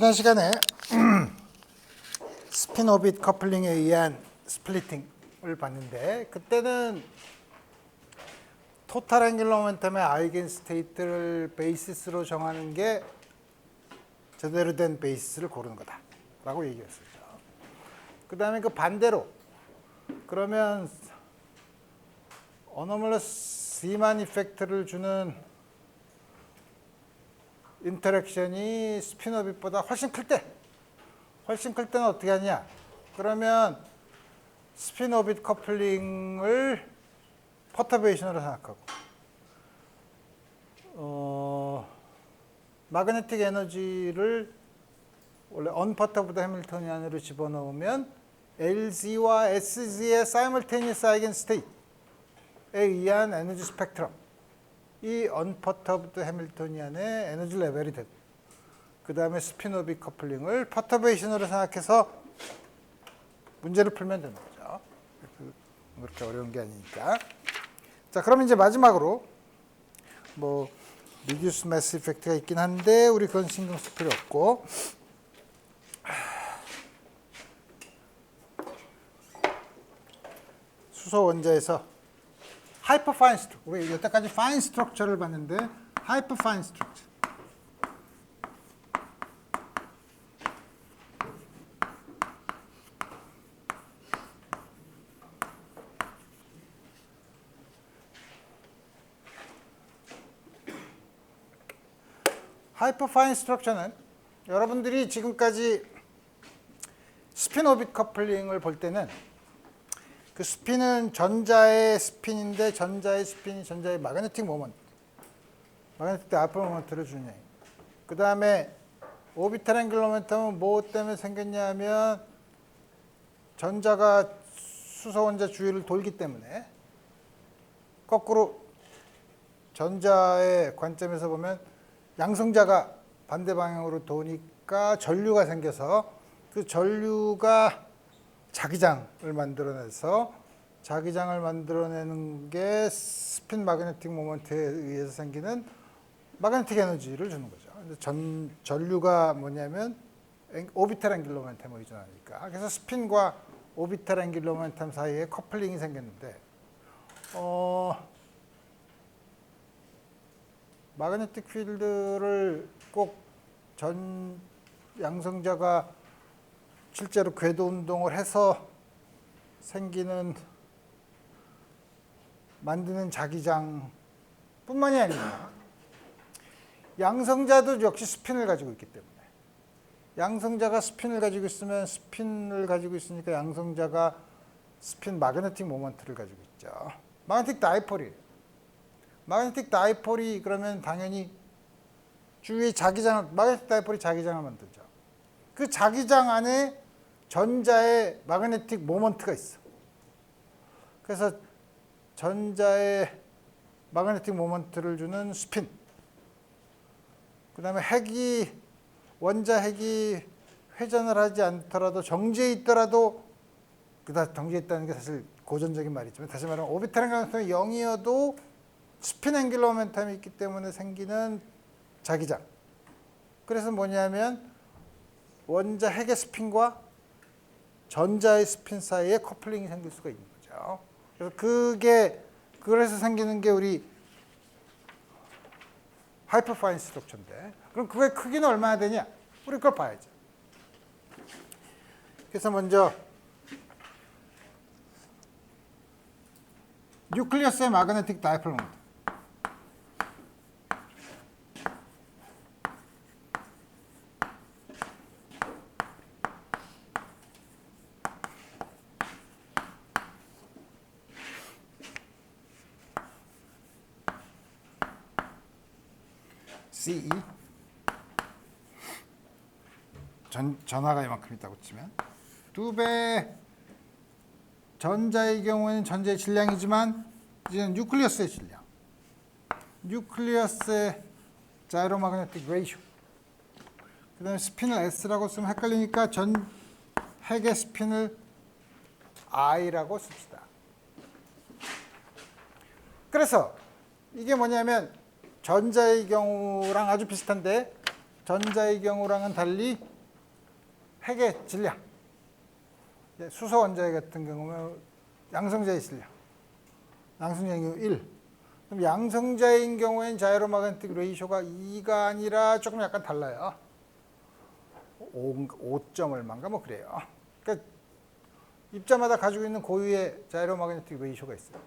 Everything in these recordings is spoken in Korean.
지난 시간에 스핀 오빗 커플링에 의한 스플리팅을 봤는데 그때는 토탈 앵귤러 모멘텀의 아이겐 스테이트를 베이시스로 정하는 게 제대로 된 베이시스를 고르는 거다라고 얘기했었죠. 그 다음에 그 반대로 그러면 어노멀러스 리만 이펙트를 주는 인터랙션이 스핀 오빗보다 훨씬 클 때는 어떻게 하냐? 그러면 스핀 오빗 커플링을 퍼터베이션으로 생각하고 마그네틱 에너지를 원래 언퍼터브드 해밀토니안으로 집어넣으면 LZ와 SZ의 사이멀테니어스 아이겐 스테이트에 의한 에너지 스펙트럼, 이 언퍼터브드 해밀토니안의 에너지 레벨이 되고 그 다음에 스핀 오빗 커플링을 퍼터베이션으로 생각해서 문제를 풀면 되는 거죠. 그렇게 어려운 게 아니니까. 자, 그럼 이제 마지막으로 뭐 리듀스 매스 이펙트가 있긴 한데 우리 그건 신경 쓸 필요 없고 수소 원자에서 하이퍼 파인 스트럭처, 우리 여태까지 파인 스트럭처를 봤는데 하이퍼 파인 스트럭처. 하이퍼 파인 스트럭처는 여러분들이 지금까지 스핀 오빗 커플링을 볼 때는 그 스핀은 전자의 스핀인데 전자의 스핀이 전자의 마그네틱 모먼트, 마그네틱 다이폴 모먼트를 주냐. 그 다음에 오비탈 앵귤러 모멘텀은 뭐 때문에 생겼냐 하면 전자가 수소 원자 주위를 돌기 때문에 거꾸로 전자의 관점에서 보면 양성자가 반대 방향으로 도니까 전류가 생겨서 그 전류가 자기장을 만들어내서 자기장을 만들어내는 게 스핀 마그네틱 모먼트에 의해서 생기는 마그네틱 에너지를 주는 거죠. 근데 전류가 뭐냐면 오비탈 앵귤러 모멘텀에 의존하니까. 그래서 스핀과 오비탈 앵귤러 모멘텀 사이에 커플링이 생겼는데 마그네틱 필드를 꼭 전 양성자가 실제로 궤도 운동을 해서 만드는 자기장 뿐만이 아니라 양성자도 역시 스핀을 가지고 있기 때문에 양성자가 스핀을 가지고 있으면 스핀을 가지고 있으니까 양성자가 스핀 마그네틱 모먼트를 가지고 있죠. 마그네틱 다이폴이에요. 마그네틱 다이폴이 그러면 당연히 주위에 마그네틱 다이폴이 자기장을 만들죠. 그 자기장 안에 전자의 마그네틱 모먼트가 있어. 그래서 전자의 마그네틱 모먼트를 주는 스핀. 그 다음에 원자 핵이 회전을 하지 않더라도 정지해 있더라도, 정지해 있다는 게 사실 고전적인 말이지만 다시 말하면 오비탈 앵귤러 모멘텀이 0이어도 스핀 앵귤러 모멘텀이 있기 때문에 생기는 자기장. 그래서 뭐냐면 원자 핵의 스핀과 전자의 스핀 사이에 커플링이 생길 수가 있는 거죠. 그래서 생기는 게 우리 하이퍼 파인 스트럭처인데, 그럼 그거의 크기는 얼마나 되냐? 우리 그걸 봐야죠. 그래서 먼저 뉴클리어스의 마그네틱 다이폴 모멘트. CE 전하가 이만큼 있다고 치면 2배 전자의 경우에는 전자의 질량이지만 이제는 뉴클리어스의 질량, 뉴클리어스의 자이로마그네틱 레이쇼. 그 다음에 스핀을 S라고 쓰면 헷갈리니까 전 핵의 스핀을 I라고 씁시다. 그래서 이게 뭐냐면 전자의 경우랑 아주 비슷한데 전자의 경우랑은 달리 핵의 질량. 수소 원자핵 같은 경우는 양성자의 질량. 양성자의 경우 1. 그럼 양성자인 경우에는 자이로마그네틱 레이쇼가 2가 아니라 조금 약간 달라요. 5점 얼마인가 뭐 그래요. 그러니까 입자마다 가지고 있는 고유의 자이로마그네틱 레이쇼가 있어요.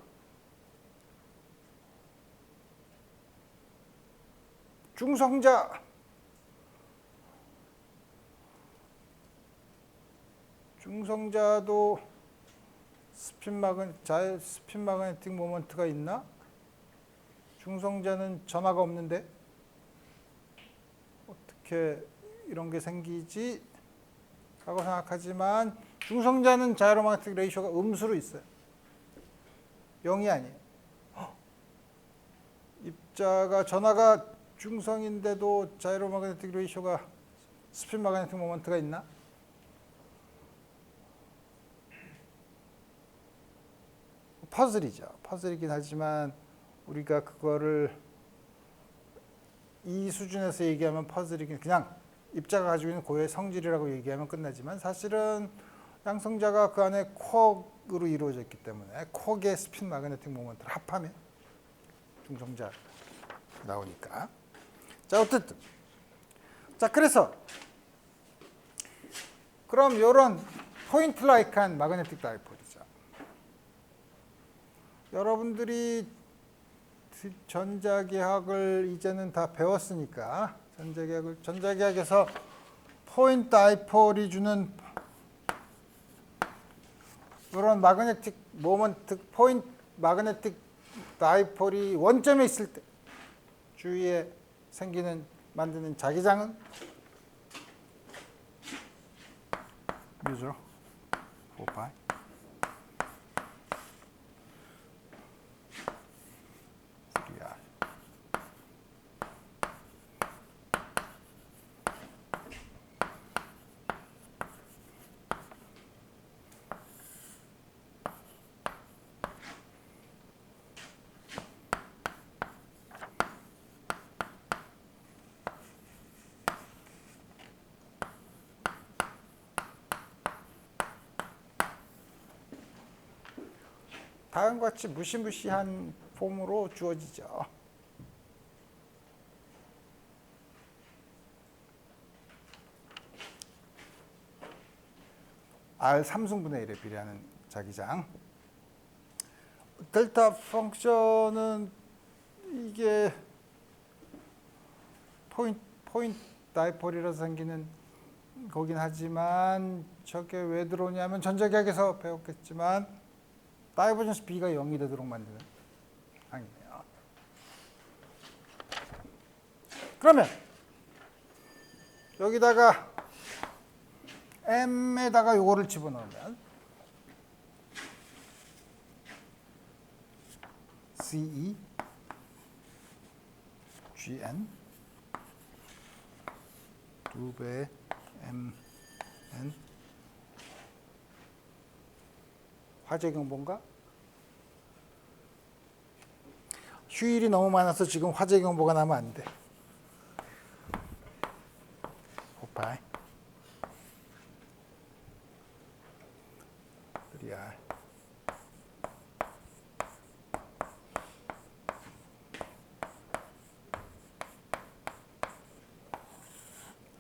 중성자도 스핀 마그네틱 모먼트가 있나? 중성자는 전하가 없는데 어떻게 이런 게 생기지? 라고 생각하지만 중성자는 자이로마그네틱 레이쇼가 음수로 있어요. 0이 아니에요. 입자가 전하가 중성인데도 자이로마그네틱 레이쇼가 스핀 마그네틱 모먼트가 있나? 퍼즐이죠. 퍼즐이긴 하지만 우리가 그거를 이 수준에서 얘기하면 퍼즐이긴 그냥 입자가 가지고 있는 고유의 성질이라고 얘기하면 끝나지만 사실은 양성자가 그 안에 쿼크로 이루어져 있기 때문에 쿼크의 스핀 마그네틱 모먼트를 합하면 중성자 나오니까. 자, 어쨌든. 자, 그래서 그럼 이런 포인트 라이크한 마그네틱 다이폴이죠. 여러분들이 전자기학을 이제는 다 배웠으니까 전자기학에서 포인트 다이폴이 주는 이런 마그네틱 모먼트 포인트 마그네틱 다이폴이 원점에 있을 때 주위에 만드는 자기장은 뮤죠 4파이. 다음과 같이 무시무시한 폼으로 주어지죠. R 3승분의 1에 비례하는 자기장. 델타 펑션은 이게 포인트 다이폴이라서 생기는 거긴 하지만 저게 왜 들어오냐면 전자기학에서 배웠겠지만 다이버전스 B가 0이 되도록 만드는 항이에요. 그러면 여기다가 M에다가 요거를 집어넣으면 CE GN 2배 MN 화재 경보인가? 휴일이 너무 많아서 지금 화재 경보가 나면 안 돼. 오빠이. 그래야.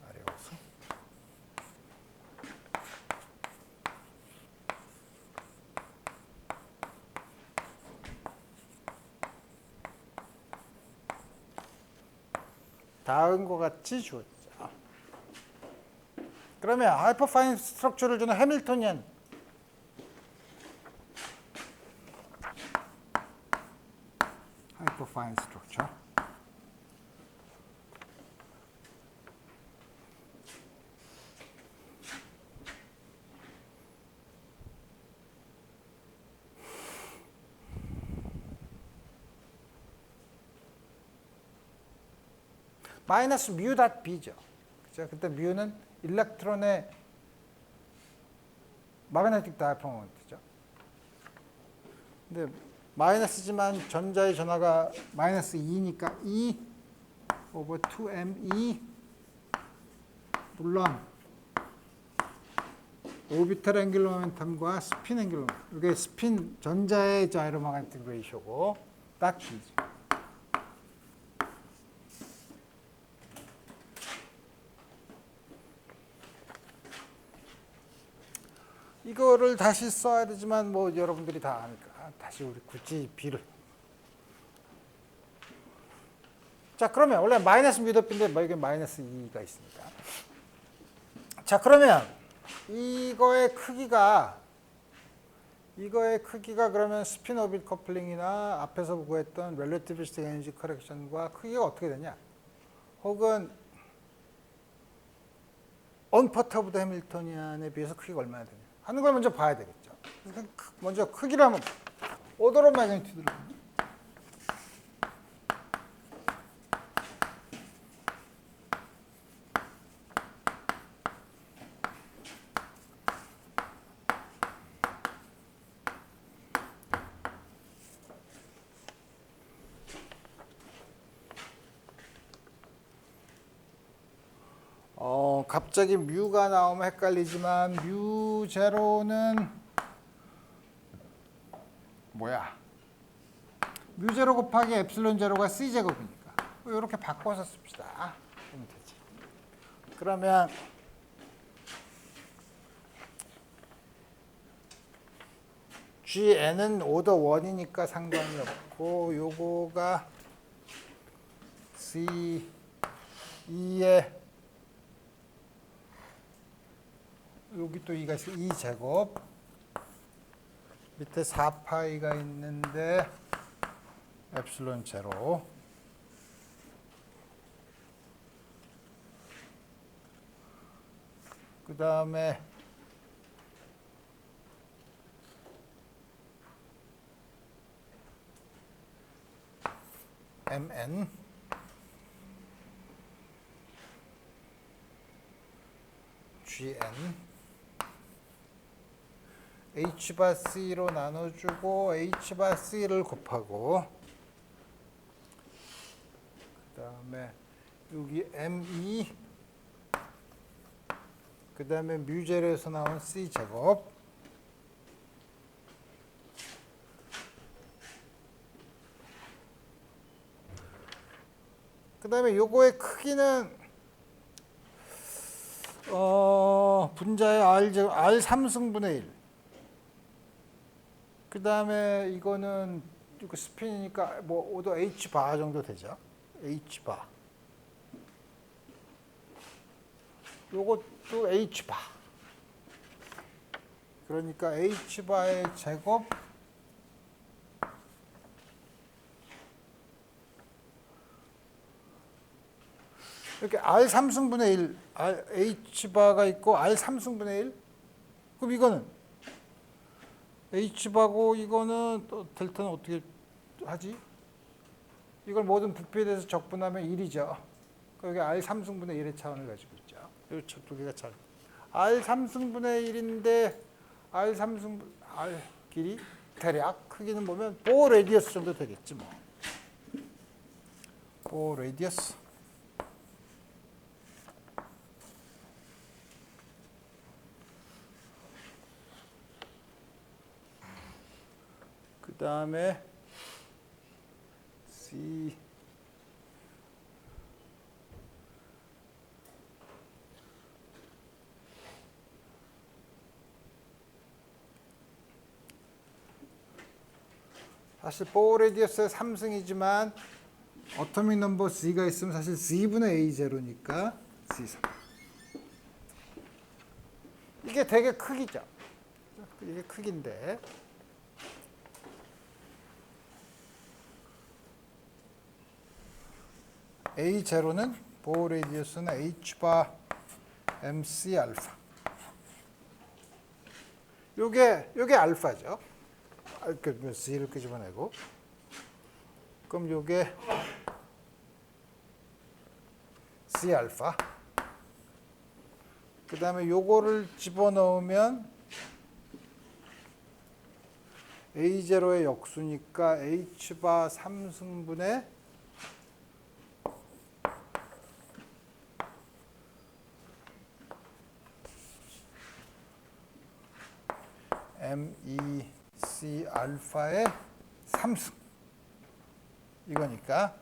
아래오서. 다음과 같이 주어지죠. 그러면 하이퍼파인 스트럭처를 주는 해밀토니안 하이퍼파인 스트럭처 마이너스 뮤 닷 B죠. 그죠? 그때 뮤는 일렉트론의 마그네틱 다이폴 모먼트죠. 근데 마이너스지만 전자의 전하가 마이너스 2니까 E 오버 2ME 물론 오비탈 앵귤러 모멘텀과 스핀 앵귤러 모멘텀. 이게 스핀 전자의 자이로마그네틱 레이쇼고 딱 G죠. 이거를 다시 써야 되지만 뭐 여러분들이 다 아니까 다시 우리 굳이 B를. 자, 그러면 원래 마이너스 뮤더비인데 뭐 이게 마이너스 2가 있습니다. 자, 그러면 이거의 크기가 그러면 스핀 오빗 커플링이나 앞에서 구했던 렐러티비스틱 에너지 커렉션과 크기가 어떻게 되냐? 혹은 언퍼터브드 해밀토니안에 비해서 크기가 얼마나 되냐 하는 걸 먼저 봐야 되겠죠. 먼저 크기를 한번 오더로 마그니튜드를 갑자기 뮤가 나오면 헷갈리지만 뮤 제로는 뭐야? 뮤 제로 곱하기 엡실론 제로가 C 제곱이니까 이렇게 바꿔서 씁시다. 그러면 되지. 그러면 GN은 오더 1이니까 상관이 없고 요거가 C2에 여기 또 2가 있어. 2제곱 밑에 4파이가 있는데 엡실론 제로 그 다음에 MN GN H바 C로 나눠주고 H바 C를 곱하고 그 다음에 여기 ME 그 다음에 뮤제로에서 나온 C제곱 그 다음에 요거의 크기는 분자의 R 3승분의 1 그 다음에 이거는 이거 스핀이니까 뭐 오더 H바 정도 되죠. H바. 요것도 H바. 그러니까 H바의 제곱 이렇게 R 3승분의 1 H바가 있고 R 3승분의 1 그럼 이거는 H바고 이거는 또 델타는 어떻게 하지? 이걸 모든 부피에 대해서 적분하면 1이죠. 여기 R 3승분의 1의 차원을 가지고 있죠. 이 두 개가 차원. R 3승분의 1인데 R 3승분 R 길이 대략 크기는 보면 보 레디어스 정도 되겠지 뭐. 보 레디어스. 그 다음에 C 사실 4 레디어스의 3승이지만 어토믹 넘버 C가 있으면 사실 C분의 A 제로니까 C3 이게 되게 크기죠. 이게 크기인데 A0는 보호 레디어스는 H바 MC 알파. 요게 알파죠. 그 C를 끄집어내고. 그럼 요게 C 알파. 그 다음에 요거를 집어넣으면 A0의 역수니까 H바 3승분의 MEC 알파의 3승 이거니까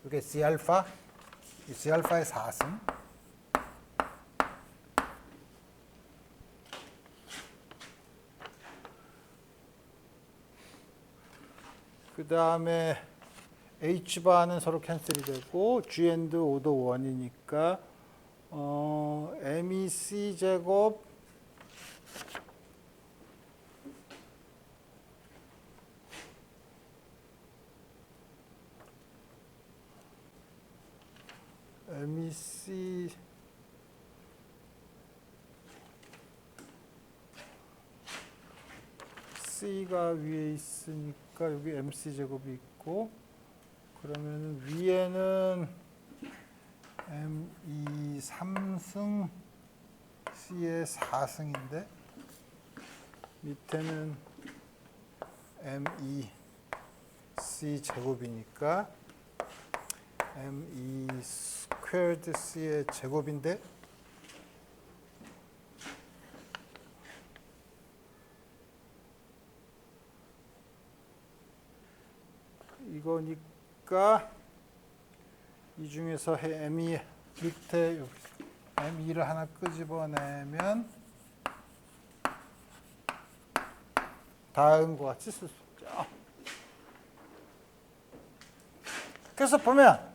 이게 C 알파, 이 C 알파의 4승. 그 다음에 H바는 서로 캔슬이 되고 G and O도 1이니까 MEC 제곱 MEC C가 위에 있으니까 여기 MC 제곱이 있고 그러면 위에는 ME 3승 C의 4승인데 밑에는 ME C 제곱이니까 ME 스퀘어드 C의 제곱인데 이거니까 이 중에서 ME 밑에 ME를 하나 끄집어내면 다음과 같이 쓸 수 있죠. 그래서 보면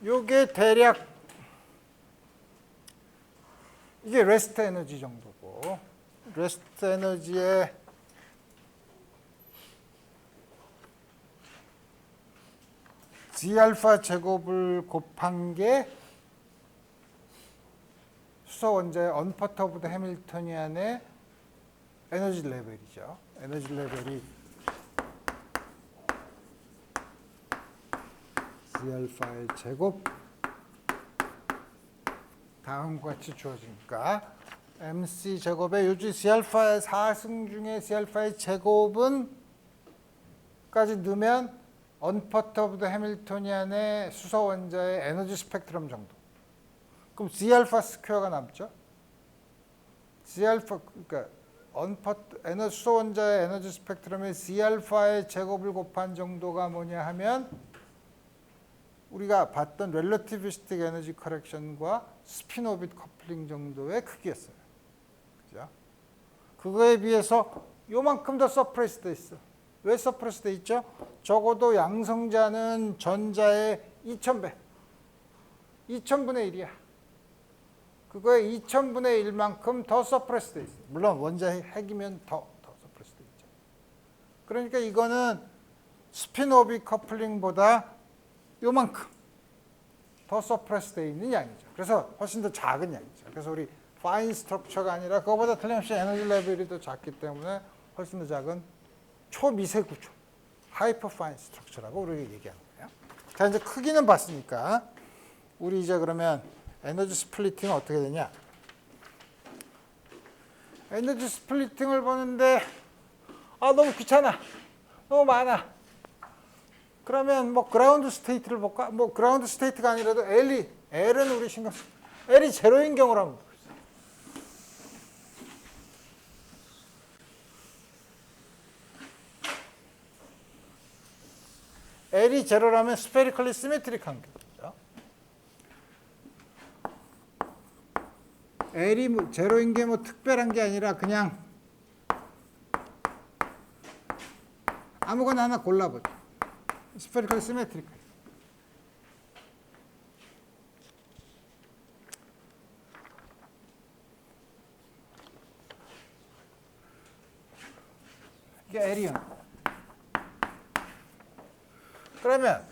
요게 대략 이게 레스트 에너지 정도고 레스트 에너지의 G 알파 제곱을 곱한 게 수소 원자의 언퍼터브드 해밀토니안의 에너지 레벨이죠. 에너지 레벨이 G 알파의 제곱 다음과 같이 주어지니까 MC 제곱의 요즘 C 알파의 4승 중에 C 알파의 제곱은 까지 넣으면 언퍼터브드 해밀토니안의 수소 원자의 에너지 스펙트럼 정도. 그럼 C 알파 스퀘어가 남죠. C 알파 그러니까 수소 원자의 에너지 스펙트럼의 C 알파의 제곱을 곱한 정도가 뭐냐 하면 우리가 봤던 렐러티비스틱 에너지 커렉션과 스핀 오빗 커플링 정도의 크기였어요. 그죠? 그거에 비해서 요만큼 더 서프레스 돼 있어. 왜 서프레스 돼 있죠? 적어도 양성자는 전자의 2000배. 2000분의 1이야. 그거의 2000분의 1만큼 더 서프레스 돼 있어. 물론 원자의 핵이면 더 서프레스 돼 있죠. 그러니까 이거는 스핀 오빗 커플링보다 요만큼 더 서프레스 되어 있는 양이죠. 그래서 훨씬 더 작은 양이죠. 그래서 우리 파인 스트럭처가 아니라 그거보다 틀림없이 에너지 레벨이 더 작기 때문에 훨씬 더 작은 초미세 구조, 하이퍼 파인 스트럭처라고 우리가 얘기하는 거예요. 자, 이제 크기는 봤으니까 우리 이제 그러면 에너지 스플리팅은 어떻게 되냐? 에너지 스플리팅을 보는데 너무 귀찮아. 너무 많아. 그러면 뭐 그라운드 스테이트를 볼까? 뭐 그라운드 스테이트가 아니라도 L은 우리 신경 쓰. L이 제로인 경우라면 L이 제로라면 스페리컬리 시메트릭한 경우죠. L이 뭐 제로인 게 뭐 특별한 게 아니라 그냥 아무거나 하나 골라보죠. 스페리컬 시메트릭. 이게 L이야. 그러면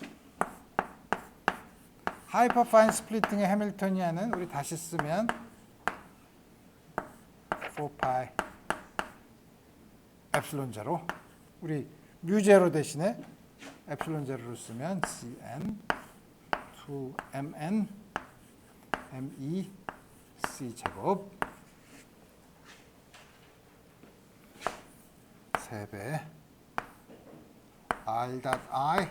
하이퍼파인 스플리팅의 해밀토니안은 우리 다시 쓰면 4파이 엡실론 제로. 우리 뮤 제로 대신에 엡실론 제로를 쓰면 Cn 2mn me c 제곱 3배 r.i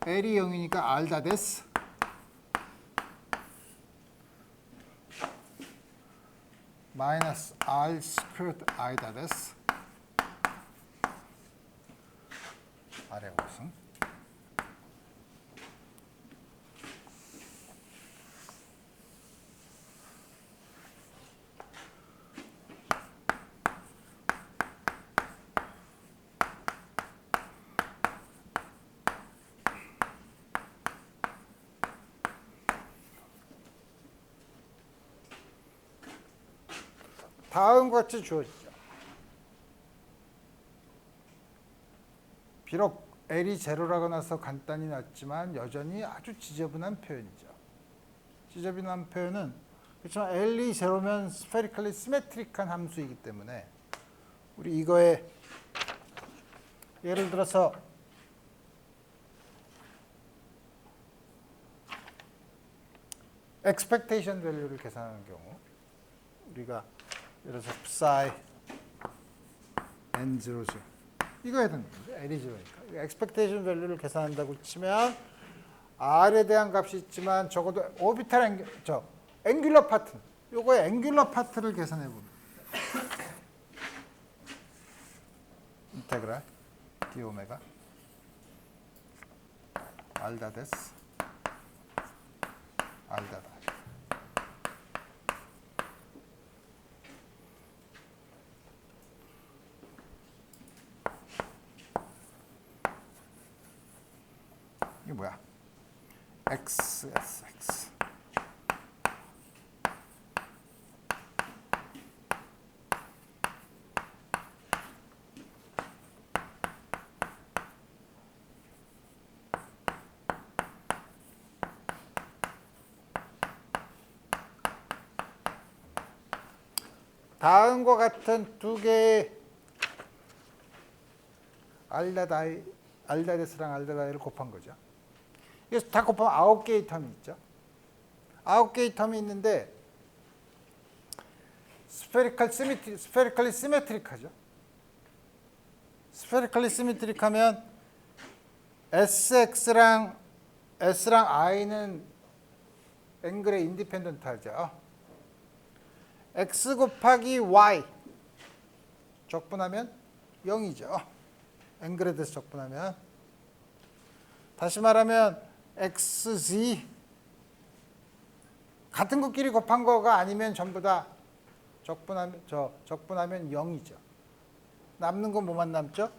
L이 0이니까 R 다 데스 마이너스 R 스퀘어드 I 다 데스 R의 우승 다음과 같이 주어지죠. 비록 L이 제로라고 나서 간단히 났지만 여전히 아주 지저분한 표현이죠. 지저분한 표현은 그렇지만 L이 제로면 스페리컬리 시메트릭한 함수이기 때문에 우리 이거에 예를 들어서 expectation value를 계산하는 경우 우리가 예를 들어서 psi n0죠. 이거 해야 되는 거죠. L이 0이니까. expectation value를 계산한다고 치면 R에 대한 값이 있지만 적어도 오비탈 앵귤러 파트, 요거의 앵귤러 파트를 계산해 봅니다. 인테그랄 d 오메가 R 다 데스 R 다 이게 뭐야? XSX 다음과 같은 두 개의 알다데스랑 알다다이를 곱한 거죠. 그래서 다 곱하면 9개의 텀이 있죠. 9개의 텀이 있는데 스페리컬리 시메트릭하죠. 스페리컬리 시메트릭하면 SX랑 S랑 I는 앵글에 인디펜던트하죠. X 곱하기 Y 적분하면 0이죠. 앵글에 대해서 적분하면. 다시 말하면 XZ 같은 것끼리 곱한 거가 아니면 전부 다 적분하면 0이죠. 남는 건 뭐만 남죠?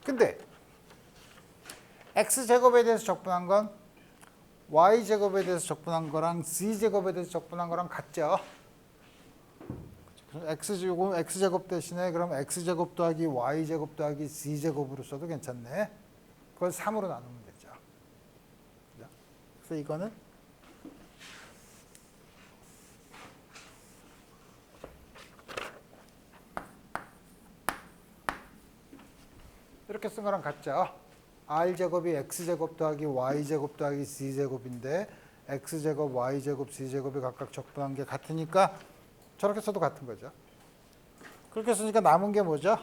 근데 x제곱에 대해서 적분한 건 y제곱에 대해서 적분한 거랑 z제곱에 대해서 적분한 거랑 같죠. x제곱 대신에 그럼 x제곱 더하기 y제곱 더하기 z제곱으로 써도 괜찮네. 그걸 3으로 나누면 되죠. 그래서 이거는 이렇게 쓴 거랑 같죠. r제곱이 x제곱 더하기 y제곱 더하기 z제곱인데 x제곱, y제곱, z제곱이 각각 적분한 게 같으니까 저렇게 써도 같은 거죠. 그렇게 쓰니까 남은 게 뭐죠?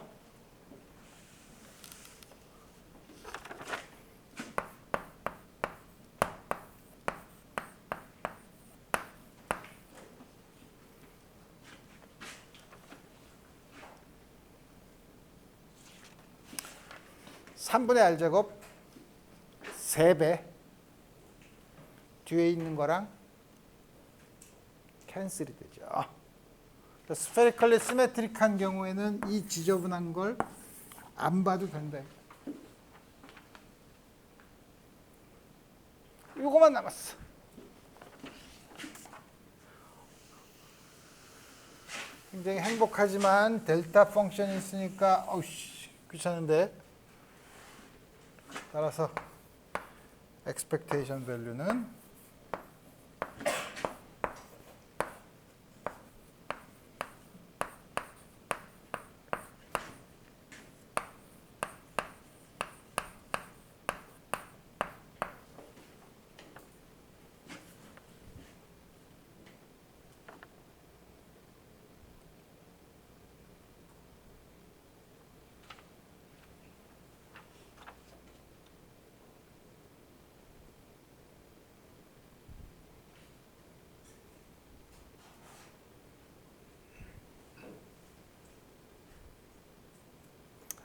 (3분의 r제곱) 3배 뒤에 있는 거랑 캔슬이 되죠. 스페리컬리 시메트릭한 경우에는 이 지저분한 걸 안 봐도 된다. 이거만 남았어. 굉장히 행복하지만 델타 펑션이 있으니까 어우씨 귀찮은데. 따라서 expectation value는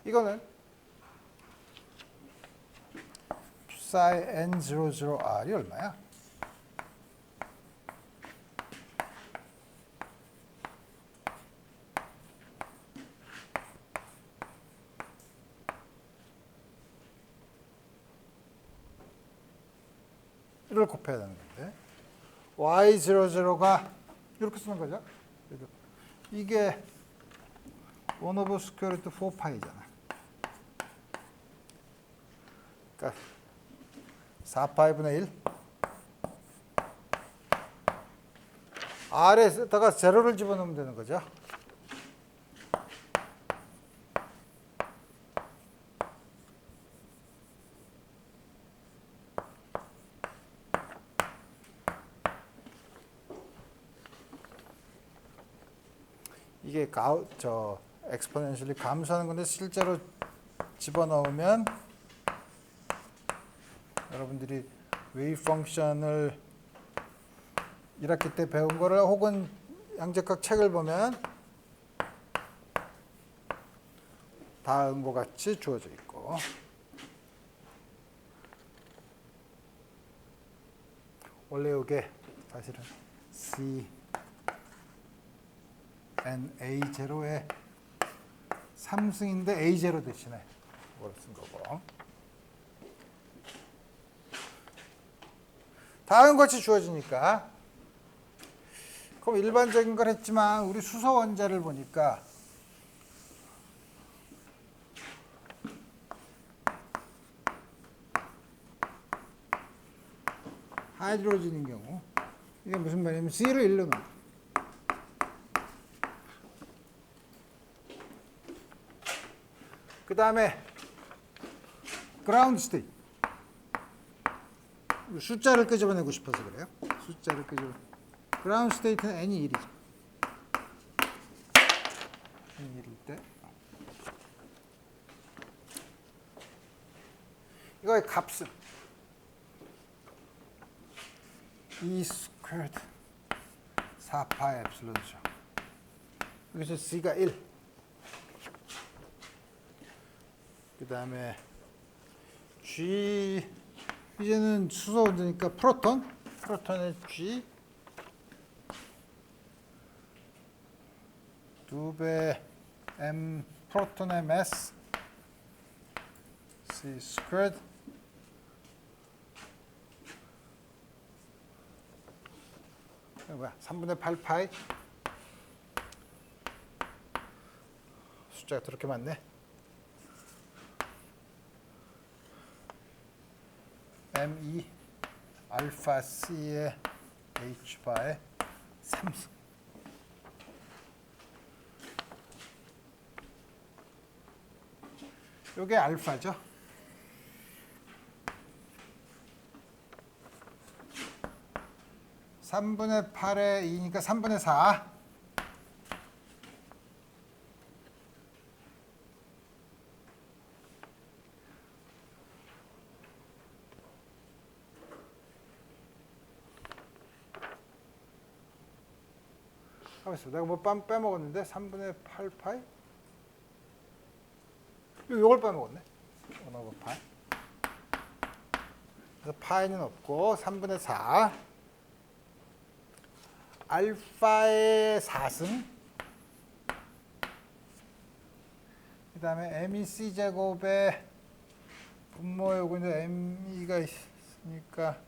이거는 psi n00r이 얼마야? 를 곱해야 되는 건데 y00가 이렇게 쓰는 거죠. 이게 1 over square root 4파이잖아. 그러니까 4파이분의 1 R에다가 제로를 집어넣으면 되는 거죠. 이게 exponentially 감소하는 건데 실제로 집어넣으면 여러분들이 웨이브 펑션을 1학기 때 배운 거를 혹은 양적학 책을 보면 다음과 같이 주어져 있고 원래 이게 사실은 C n A0의 3승인데 A0 대신에 이걸 쓴 거고 다음 같이 주어지니까 그럼 일반적인 걸 했지만 우리 수소 원자를 보니까 하이드로진인 경우 이게 무슨 말이냐면 C를 1로 넣어. 그 다음에 그라운드 스테이트 숫자를 끄집어내고 싶어서 그래요. 숫자를 끄집어 그라운드 스테이트는 n이 1이죠. n이 1일 때 이거의 값은 E 스퀘어드 4파이 엡실론이죠. 여기서 C가 1 그 다음에 G 이제는 수소 원자니까 프로톤의 G 2배 M 프로톤의 mass C squared 뭐야 3분의 8파이 숫자가 그렇게 많네. M2 알파 C의 H 바의 3승. 요게 알파죠. (3분의 8의 2니까) (3분의 4) 하겠습니다. 내가 뭐 빼먹었는데 3분의 8파이? 이걸 빼먹었네. 1/8 파이. 그래서 파이는 없고 3분의 4 알파의 4승 그 다음에 MEC 제곱에 분모에 오고 이제 ME가 있으니까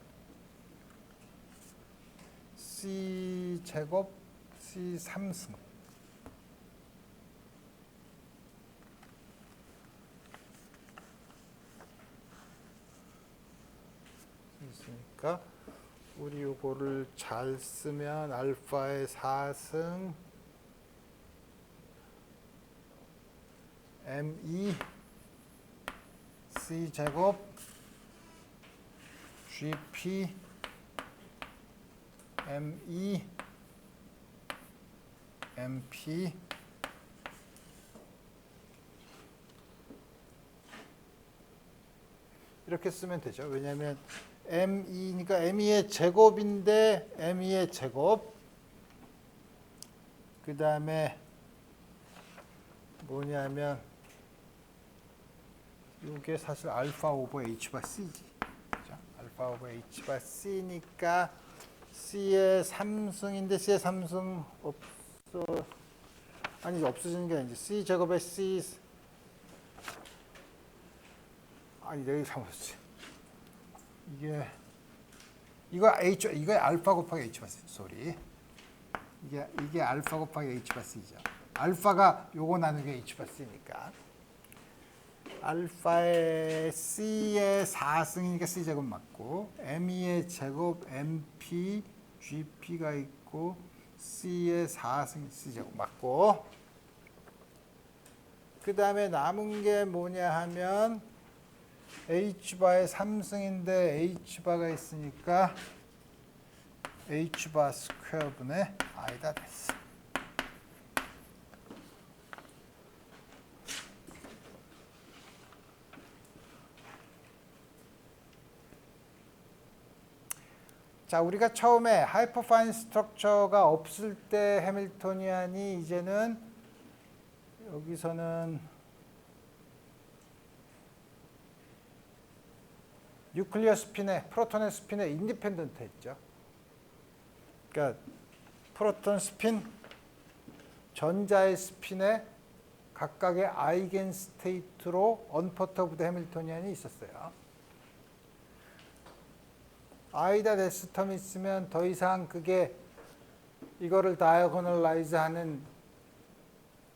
C 제곱 C 3승 있으니까 우리 요거를 잘 쓰면 알파의 4승 M2 C 제곱 GP M2 MP 이렇게 쓰면 되죠. 왜냐하면 M2니까 M2의 제곱인데 M2의 제곱 그 다음에 뭐냐면 이게 사실 알파 오버 H 바 C지. 그죠? 알파 오버 H 바 C니까 C의 3승인데 C의 3승 아니 없어지는 게 아니지. C 제곱의 C 아니 여기 잘못했지. 이거 알파 곱하기 H 바 C 소리. 이게 알파 곱하기 H 바 C죠. 알파가 요거 나누기 H 바 C니까. 알파의 C의 4승이니까 C 제곱 맞고 M2의 제곱 MP, GP가 있고 C의 4승 C 제곱 맞고 그 다음에 남은 게 뭐냐 하면 H바의 3승인데 H바가 있으니까 H바 스퀘어분의 I다 됐어. 자, 우리가 처음에 하이퍼파인 스트럭처가 없을 때 해밀토니안이 이제는 여기서는 뉴클리어 스핀에 프로톤의 스핀에 인디펜던트 했죠. 그러니까 프로톤 스핀, 전자의 스핀에 각각의 아이겐 스테이트로 언퍼터브드 해밀토니안이 있었어요. 아이다 데스 텀이 있으면 더 이상 그게 이거를 다이어고널라이즈 하는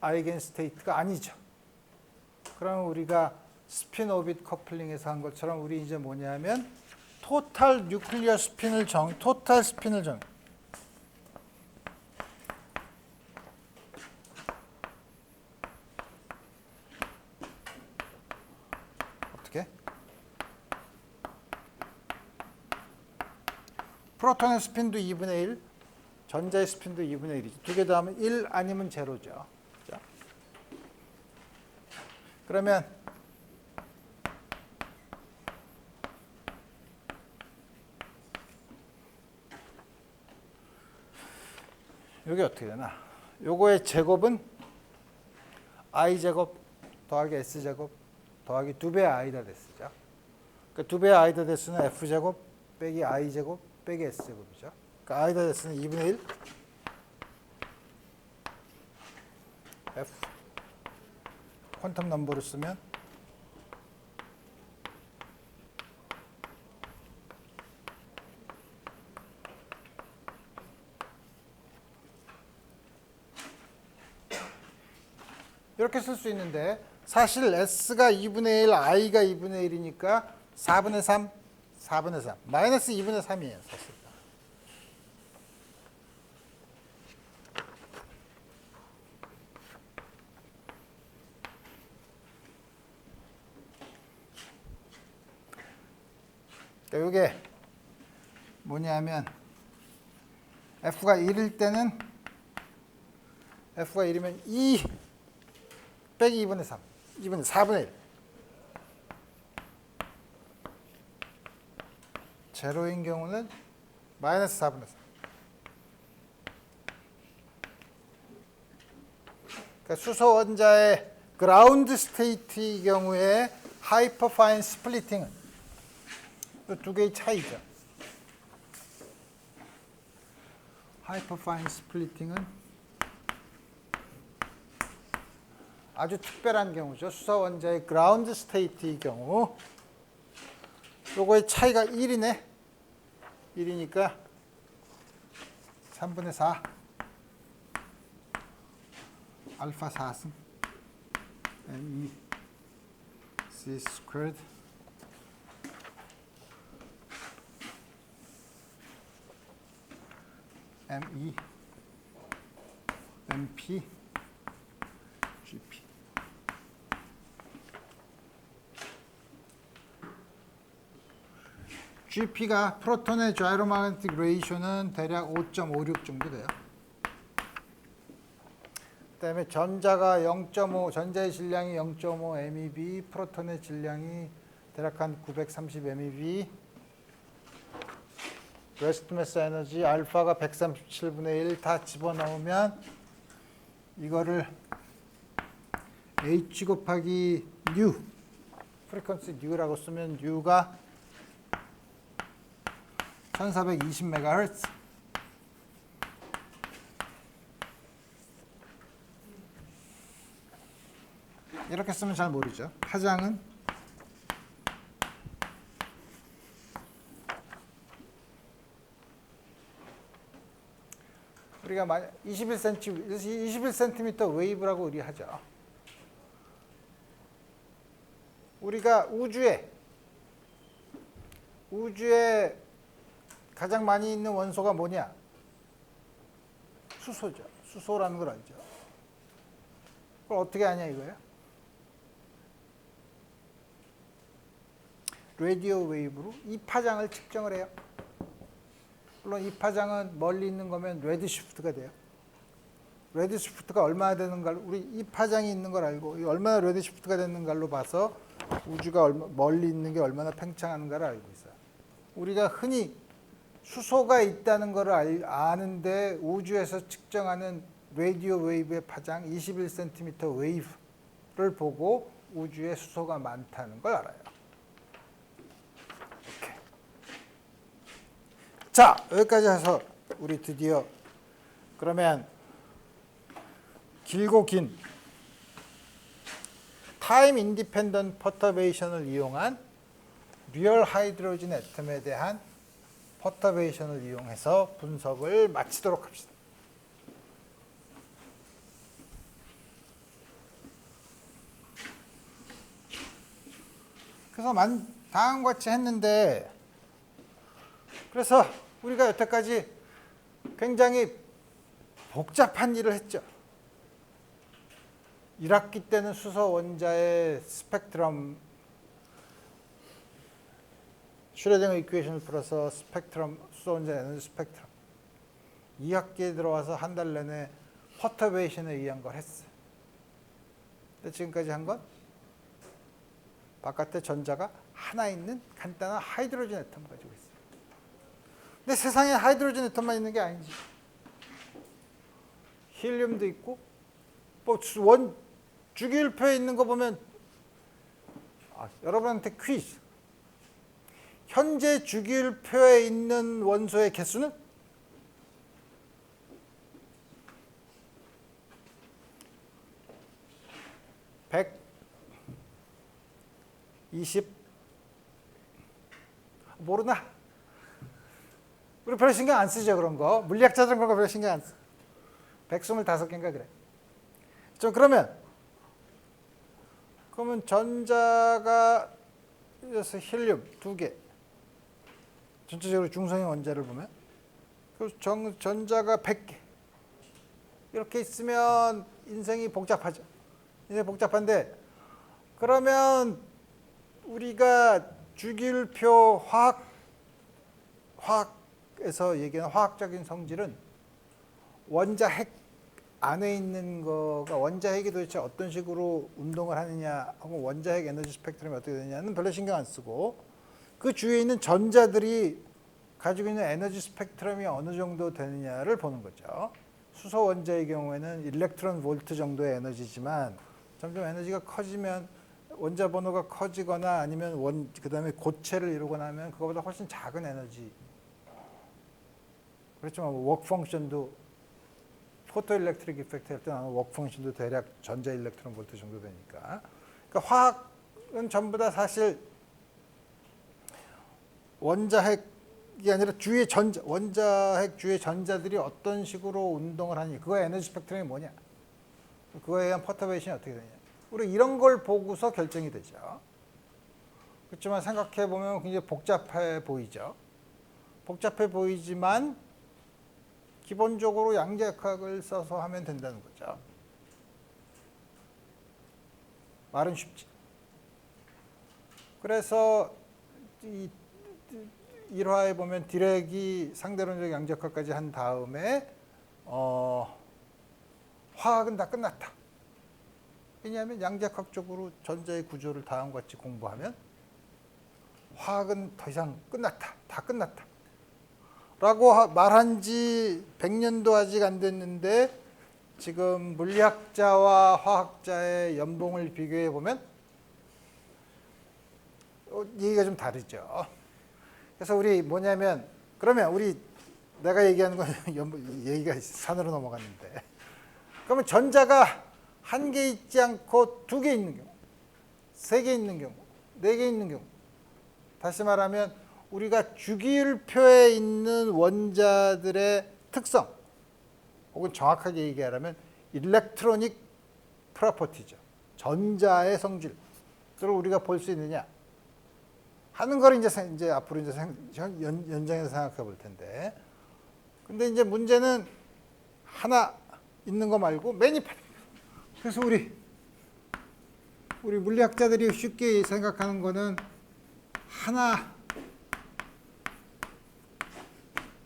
아이겐 스테이트가 아니죠. 그럼 우리가 스핀 오빗 커플링에서 한 것처럼 우리 이제 뭐냐면 토탈 뉴클리어 스핀을 토탈 스핀을 어떻게? 프로톤의 스핀도 2분의 1, 전자의 스핀도 2분의 1이죠. 두 개 더 하면 1 아니면 제로죠. 그렇죠? 그러면 이게 어떻게 되나? 요거의 제곱은 i제곱 더하기 s제곱 더하기 2배의 i다 데스죠. 그러니까 2배의 i다 데스는 f제곱 빼기 i제곱 빼기 s제곱이죠. 그러니까 i다 데스는 2분의 1 f 퀀텀 넘버를 쓰면 이렇게 쓸 수 있는데 사실 s가 2분의 1, i가 2분의 1이니까 4분의 3, 4분의 3, 마이너스 2분의 3이에요. 사실. 그러니까 이게 뭐냐면 f가 1일 때는 f가 1이면 2 빼기 2분의 3, 2분의 4분의 1. 제로인 경우는 마이너스 4분의 3. 그러니까 수소 원자의 그라운드 스테이트의 경우에 하이퍼파인 스플리팅은 이 두 개의 차이죠. 하이퍼파인 스플리팅은 아주 특별한 경우죠. 수소 원자의 그라운드 스테이트의 경우 요거의 차이가 1이네. 1이니까 3분의 4 알파 4승 M2 C 스퀘어드 M2 MP GP GP가 프로톤의 자이로마그네틱 레이쇼는 대략 5.56 정도 돼요. 그다음에 전자가 0.5, 전자의 질량이 0.5 MeV, 프로톤의 질량이 대략 한 930 MeV. 레스트 매스 에너지 알파가 137분의 1 다 집어넣으면 이거를 H 곱하기 U 프리퀀시 U라고 쓰면 U가 1420MHz. 이렇게 쓰면 잘 모르죠. 파장은 우리가 21cm 웨이브라고 우리 하죠. 우리가 우주에 가장 많이 있는 원소가 뭐냐? 수소죠. 수소라는 걸 알죠. 그걸 어떻게 아냐 이거예요? 라디오 웨이브로 이 파장을 측정을 해요. 물론 이 파장은 멀리 있는 거면 레드시프트가 돼요. 레드시프트가 얼마나 되는가, 우리 이 파장이 있는 걸 알고 얼마나 레드시프트가 되는가로 봐서 우주가 멀리 있는 게 얼마나 팽창하는가를 알고 있어요. 우리가 흔히 수소가 있다는 걸 아는데 우주에서 측정하는 라디오 웨이브의 파장 21cm 웨이브를 보고 우주에 수소가 많다는 걸 알아요. 이렇게. 자, 여기까지 해서 우리 드디어 그러면 길고 긴 타임 인디펜던트 퍼터베이션을 이용한 리얼 하이드로진 애텀에 대한 퍼터베이션을 이용해서 분석을 마치도록 합시다. 그래서 다음과 같이 했는데, 그래서 우리가 여태까지 굉장히 복잡한 일을 했죠. 1학기 때는 수소 원자의 스펙트럼, 슈레딩거 이퀘이션을 풀어서 스펙트럼, 수소 원자 에너지 스펙트럼. 2학기에 들어와서 한 달 내내 퍼터베이션에 의한 걸 했어요. 근데 지금까지 한 건 바깥에 전자가 하나 있는 간단한 하이드로젠 애텀 가지고 있어요. 근데 세상에 하이드로젠 애텀만 있는 게 아니지. 힐륨도 있고, 뭐 주기율표에 있는 거 보면, 여러분한테 퀴즈. 현재 주기율표에 있는 원소의 개수는 120. 모르나? 우리 별 신경 안 쓰죠, 그런 거. 물리학자들은 그런 거 별 신경 안 써. 125개인가 그래. 좀 그러면 전자가 그래서 힐륨 2개. 전체적으로 중성의 원자를 보면 그 전자가 100개. 이렇게 있으면 인생이 복잡하죠. 인생이 복잡한데, 그러면 우리가 주기율표 화학에서 얘기하는 화학적인 성질은 원자 핵 안에 있는 거가, 원자 핵이 도대체 어떤 식으로 운동을 하느냐 하고 원자 핵 에너지 스펙트럼이 어떻게 되느냐는 별로 신경 안 쓰고, 그 주위에 있는 전자들이 가지고 있는 에너지 스펙트럼이 어느 정도 되느냐를 보는 거죠. 수소 원자의 경우에는 일렉트론 볼트 정도의 에너지지만 점점 에너지가 커지면 원자 번호가 커지거나 아니면 그다음에 고체를 이루거나 하면 그거보다 훨씬 작은 에너지. 그렇지만 워크 펑션도 포토 일렉트릭 이펙트 할 때 나오는 워크 펑션도 대략 전자 일렉트론 볼트 정도 되니까. 그러니까 화학은 전부 다 사실 원자 핵이 아니라 주위의 원자 핵 주위의 전자들이 어떤 식으로 운동을 하니, 그거의 에너지 스펙트럼이 뭐냐, 그거에 의한 퍼터베이션이 어떻게 되냐, 우리 이런 걸 보고서 결정이 되죠. 그렇지만 생각해 보면 굉장히 복잡해 보이죠. 복잡해 보이지만 기본적으로 양자역학을 써서 하면 된다는 거죠. 말은 쉽지. 그래서 이 1화에 보면 디렉이 상대론적 양자역학까지 한 다음에 화학은 다 끝났다. 왜냐하면 양자역학적으로 전자의 구조를 다음과 같이 공부하면 화학은 더 이상 끝났다. 다 끝났다. 라고 말한 지 100년도 아직 안 됐는데, 지금 물리학자와 화학자의 연봉을 비교해 보면 얘기가 좀 다르죠. 그래서 우리 뭐냐면 그러면 우리 내가 얘기하는 건 얘기가 산으로 넘어갔는데 그러면 전자가 한 개 있지 않고 두 개 있는 경우, 세 개 있는 경우, 네 개 있는 경우 다시 말하면 우리가 주기율표에 있는 원자들의 특성 혹은 정확하게 얘기하자면 일렉트로닉 프로퍼티죠. 전자의 성질을 우리가 볼 수 있느냐 하는 걸 이제 앞으로 이제 연장해서 생각해 볼 텐데. 근데 이제 문제는 하나 있는 거 말고 매니푸레이션. 그래서 우리 물리학자들이 쉽게 생각하는 거는 하나,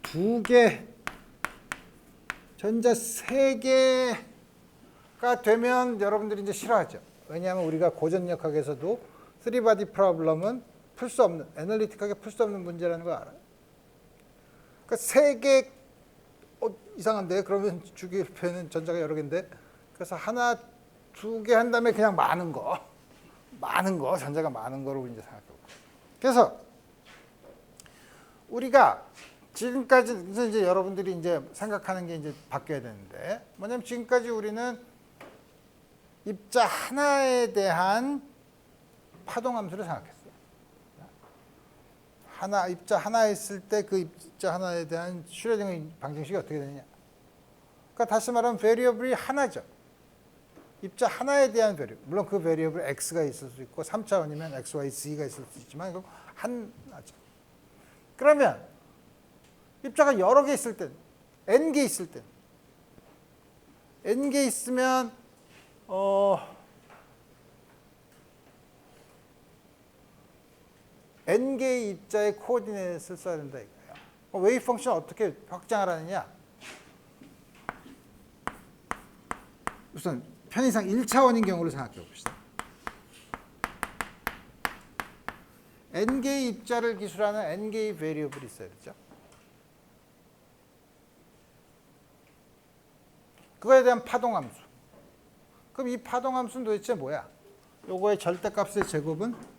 두 개, 전자 세 개가 되면 여러분들이 이제 싫어하죠. 왜냐하면 우리가 고전역학에서도 3바디 프로블럼은 풀 수 없는, 애널리틱하게 풀 수 없는 문제라는 걸 알아요. 그러니까 세 개, 이상한데? 그러면 주기율표에는 전자가 여러 개인데? 그래서 하나, 두 개 한 다음에 그냥 많은 거, 전자가 많은 거로 이제 생각해보고. 그래서 우리가 지금까지 이제 여러분들이 이제 생각하는 게 이제 바뀌어야 되는데, 뭐냐면 지금까지 우리는 입자 하나에 대한 파동함수를 생각했어요. 입자 하나 있을 때 그 입자 하나에 대한 슈레딩거 방정식이 어떻게 되느냐. 그러니까 다시 말하면 베리어블이 하나죠. 입자 하나에 대한 베리어블. 물론 그 베리어블 x가 있을 수 있고 3차원이면 x, y, z가 있을 수 있지만 이거 하나죠. 그러면 입자가 여러 개 있을 때, n개 있을 때, n개 있으면 n개의 입자의 코오디네이트를 써야 된다 이거예요. 웨이브 펑션 어떻게 확장을 하느냐? 우선 편의상 1차원인 경우를 생각해 봅시다. n개의 입자를 기술하는 n개의 베리어블이 있어야 되죠. 그거에 대한 파동함수. 그럼 이 파동함수는 도대체 뭐야? 요거의 절대값의 제곱은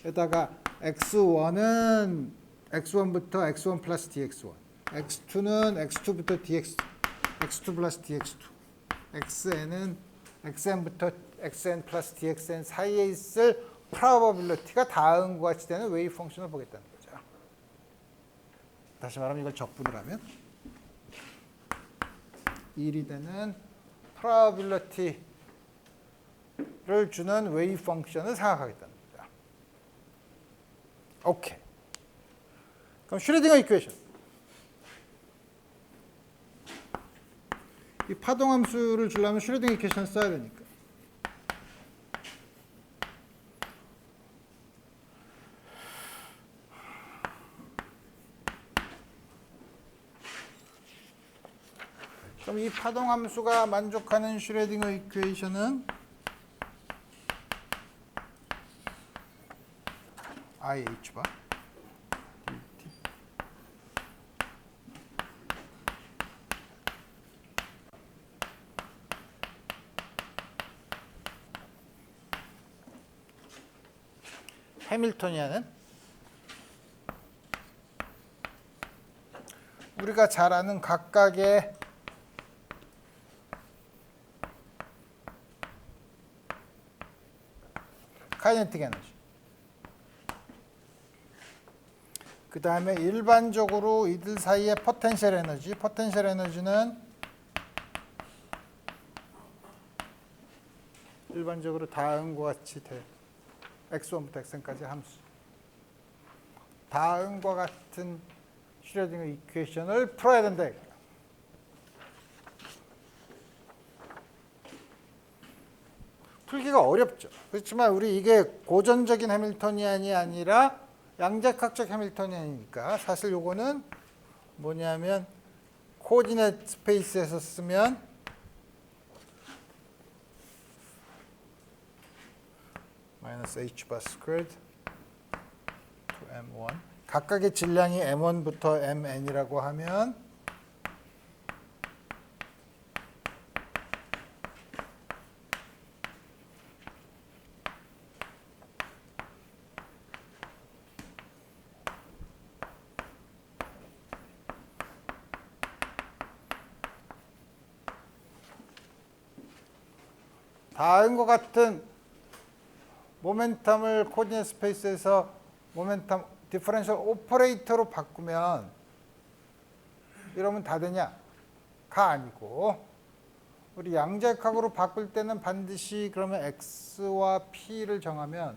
에다가 x1은 x1부터 x1 플러스 dx1, x2는 x2부터 x2 플러스 dx2, xn은 xn부터 xn 플러스 dxn 사이에 있을 프로버빌리티가 다음과 같이 되는 웨이브 펑션을 보겠다는 거죠. 다시 말하면 이걸 적분을 하면 1이 되는 프로버빌리티를 주는 웨이브 펑션을 생각하겠다는 거죠. 오케이. 그럼 슈레딩거 이퀘이션. 이 파동함수를 주려면 슈레딩거 이퀘이션을 써야 되니까. 그럼 이 파동함수가 만족하는 슈레딩거 이퀘이션은 IH 바 dt 해밀토니안은 우리가 잘 아는 각각의 카이네틱 에너지, 그 다음에 일반적으로 이들 사이의 포텐셜 에너지, 포텐셜 에너지는 일반적으로 다음과 같이 돼. x1부터 xn까지 함수. 다음과 같은 슈레딩거 이퀘이션을 풀어야 된다. 풀기가 어렵죠. 그렇지만 우리 이게 고전적인 해밀토니안이 아니라 양자각적 해밀토니안이니까 사실 요거는 뭐냐면 코오디네이트 스페이스에서 쓰면 마이너스 h 바 스퀘어드 to m1 각각의 질량이 m1부터 mn이라고 하면 다음과 같은 모멘텀을 코디네이트 스페이스에서 모멘텀 디퍼런셜 오퍼레이터로 바꾸면 이러면 다 되냐? 가 아니고 우리 양자역학으로 바꿀 때는 반드시 그러면 x와 p를 정하면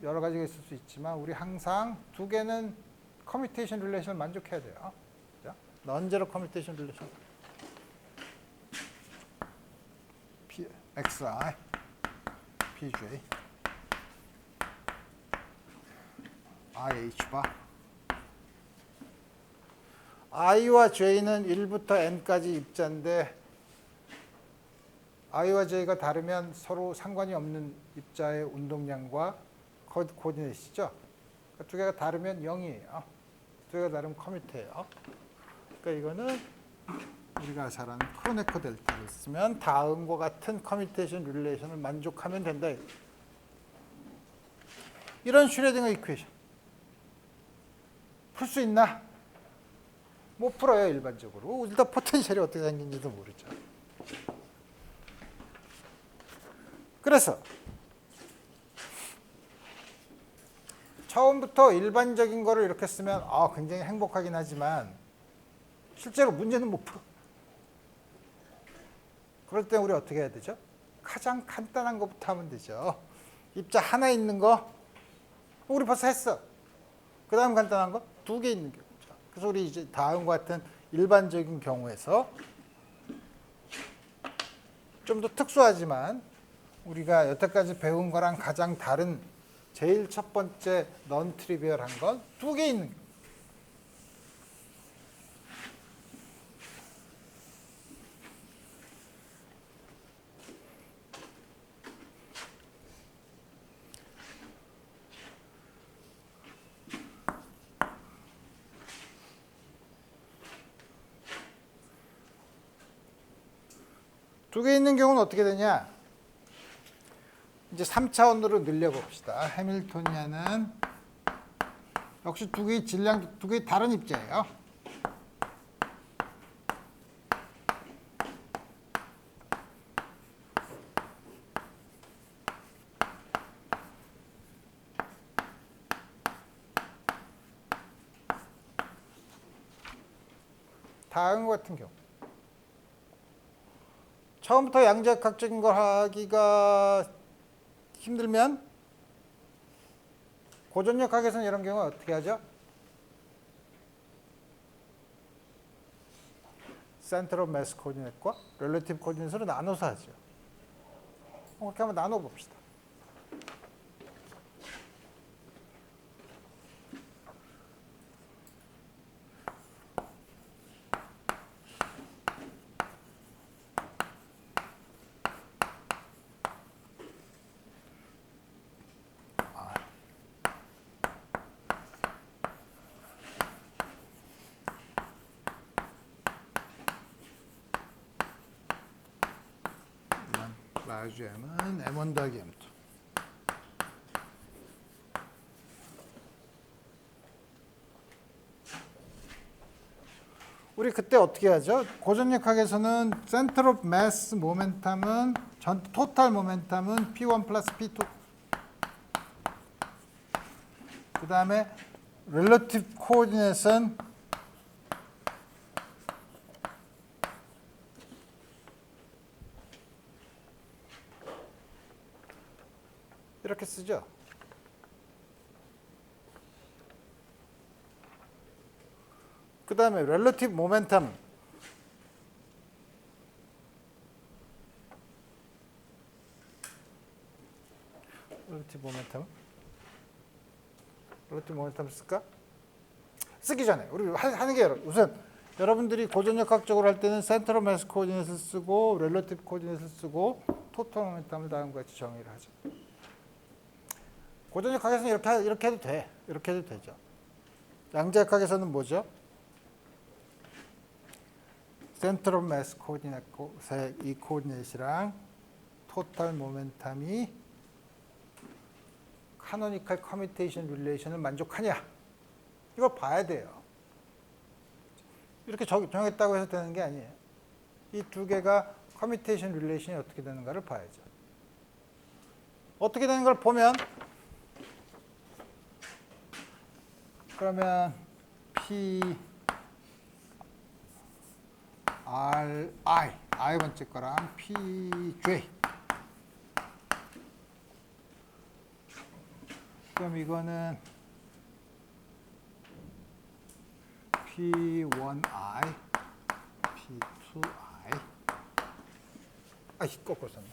여러 가지가 있을 수 있지만 우리 항상 두 개는 커뮤테이션 릴레이션을 만족해야 돼요. 넌제로 커뮤테이션 릴레이션 xi pj ih바 i와 j는 1부터 n까지 입자인데 i와 j가 다르면 서로 상관이 없는 입자의 운동량과 코디네이트죠. 그러니까 두 개가 다르면 0이에요. 두 개가 다르면 커뮤트예요. 그러니까 이거는 우리가 잘 아는 크로네커 델타를 쓰면 다음과 같은 커뮤테이션 릴레이션을 만족하면 된다. 이런 슈레딩거 이퀘이션 풀 수 있나? 못 풀어요, 일반적으로. 일단 포텐셜이 어떻게 생긴지도 모르죠. 그래서 처음부터 일반적인 거를 이렇게 쓰면 굉장히 행복하긴 하지만 실제로 문제는 못 풀어. 그럴 때 우리 어떻게 해야 되죠? 가장 간단한 것부터 하면 되죠. 입자 하나 있는 거 우리 벌써 했어. 그 다음 간단한 거 두 개 있는 경우죠. 그래서 우리 이제 다음과 같은 일반적인 경우에서 좀 더 특수하지만 우리가 여태까지 배운 거랑 가장 다른 제일 첫 번째 넌 트리비얼한 건 두 개 있는 거. 두 개 있는 경우는 어떻게 되냐? 이제 3차원으로 늘려봅시다. 해밀토니안은 역시 두 개의 질량, 두 개의 다른 입자예요. 다음과 같은 경우. 처음부터 양자역학적인 걸 하기가 힘들면 고전역학에서는 이런 경우 어떻게 하죠? 센터 오브 매스 코디네이트과 렐러티브 코디네이트로 나눠서 하죠. 그렇게 한번 나눠봅시다. 라지 M은 M1 더하기 M2. 우리 그때 어떻게 하죠? 고전역학에서는 센터 오브 매스 모멘텀은 토탈 모멘텀은 P1 플러스 P2. 그 다음에 렐러티브 코디네이트는 이렇게 쓰죠. 그 다음에 렐러티브 모멘텀 렐러티브 모멘텀 쓸까? 쓰기 전에 우리 하는 게 우선 여러분들이 고전역학적으로 할 때는 센터 오브 매스 코디네이트를 쓰고 렐러티브 코디네이트를 쓰고 토탈 모멘텀을 다음과 같이 정의를 하죠. 고전역학에서는 이렇게 해도 돼. 이렇게 해도 되죠. 양자역학에서는 뭐죠? 센터 오브 매스 코디네이트, 이 코디네이트랑 토탈 모멘텀이 카노니컬 커뮤테이션 릴레이션을 만족하냐? 이걸 봐야 돼요. 이렇게 정했다고 해서 되는 게 아니에요. 이 두 개가 커뮤테이션 릴레이션이 어떻게 되는가를 봐야죠. 어떻게 되는 걸 보면 그러면 P R I 번째 거랑 P J 그럼 이거는 P1I P2I 거꾸로 썼네.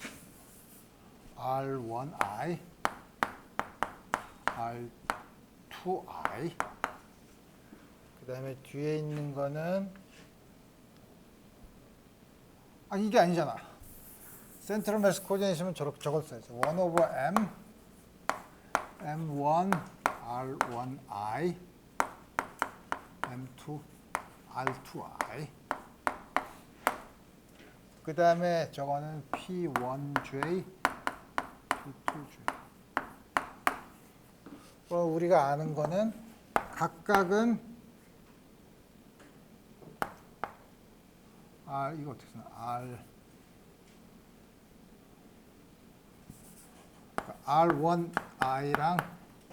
R1I R2I 그 다음에 뒤에 있는 거는 이게 아니잖아. 센트럴 매스 코디네이션은 저걸 써야죠. 1 over M M1 R1I M2 R2I 그 다음에 저거는 P1J P2J 우리가 아는 거는 각각은 이거 어떻게 쓰나 R1I랑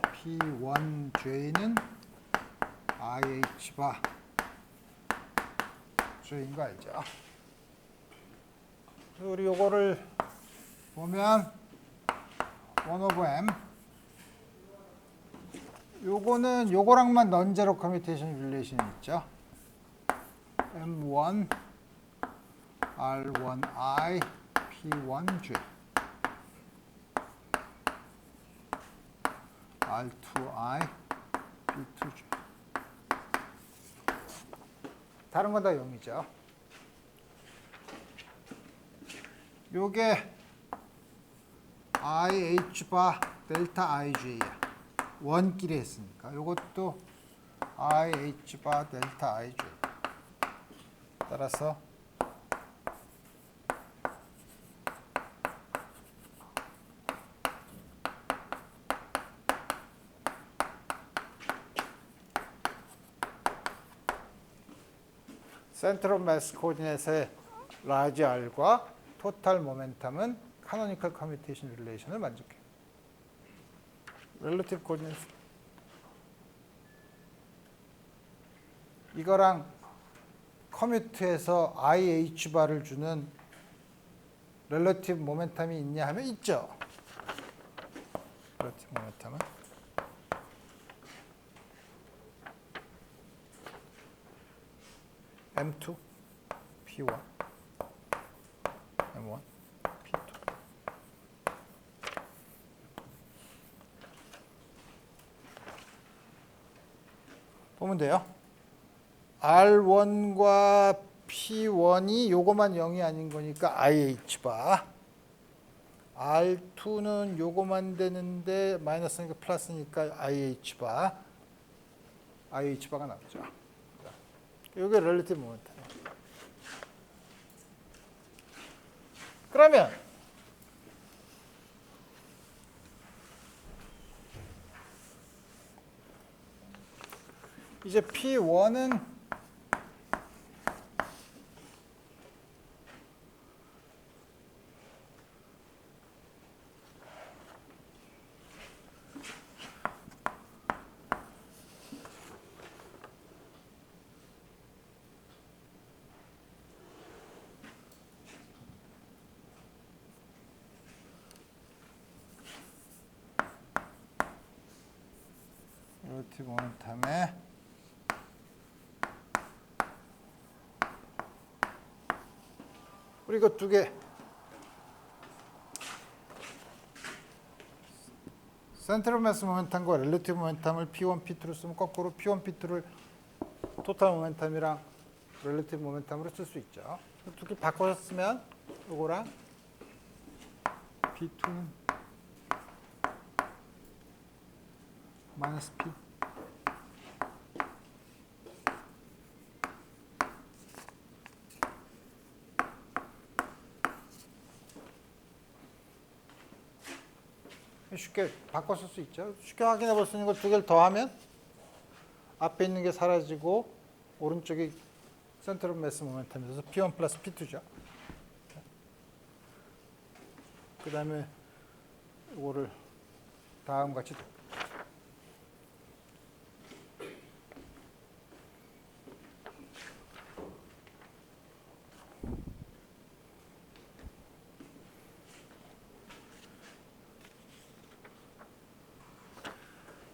P1J는 IH 바 J인 거 알죠? 우리 요거를 보면 1 over M 요거는 요거랑만 넌제로 커뮤테이션 릴레이션이 있죠. M1 R1I P1J R2I P2J 다른 건 다 0이죠. 요게 IH 바 델타 IJ야. 원끼리 했으니까 요것도 IH 바 델타 IJ 따라서 센트럴 매스 코디네이트의 라지 R과 토탈 모멘텀은 카노니컬 커뮤테이션 릴레이션을 만족해요. 렐러티브 코디네이트 이거랑 커뮤트에서 IH 바를 주는 렐러티브 모멘텀이 있냐 하면 있죠. 렐러티브 모멘텀은 M2 P1 M1 P2 보면 돼요. R1과 P1이 요거만 0이 아닌 거니까 IH 바 R2는 요거만 되는데 마이너스니까 플러스니까 IH 바 IH 바가 나오죠. 요게 렐러티브 모멘텀이에요. 그러면 이제 P1은 렐러티브 모멘텀에 우리 이거 두 개 센트럴 매스 모멘텀과 렐러티브 모멘텀을 P1, P2로 쓰면 거꾸로 P1, P2를 토탈 모멘텀이랑 렐러티브 모멘텀으로 쓸 수 있죠. 두 개 바꿔서 쓰면 이거랑 P2는 마이너스 P 쉽게 바꿔 쓸 수 있죠. 쉽게 확인해 볼 수 있는 걸 두 개를 더하면 앞에 있는 게 사라지고 오른쪽이 센트럴 매스 모멘텀에서 P1 플러스 P2죠. 그 다음에 이거를 다음 같이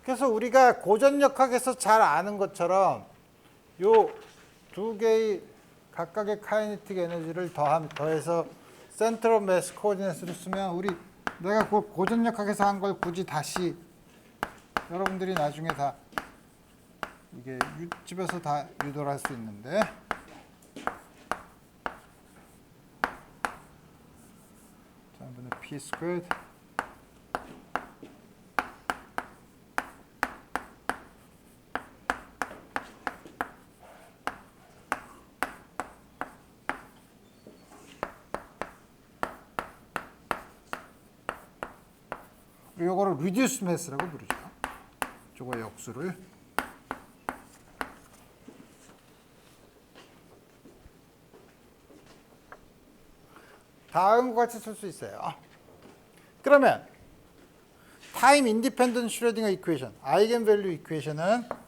그래서 우리가 고전역학에서 잘 아는 것처럼 요 두 개의 각각의 카이네틱 에너지를 더해서 센트럴 매스 코디네이트를 쓰면 우리 내가 고전역학에서 한 걸 굳이 다시 여러분들이 나중에 다 이게 집에서 다 유도를 할 수 있는데 전분의 p 스퀘어드 요거를 리듀스 매스라고 부르죠. 저거의 역수를 다음과 같이 쓸 수 있어요. 그러면 타임 인디펜던트 슈레딩거 이퀘이션, 아이겐 밸류 이퀘이션은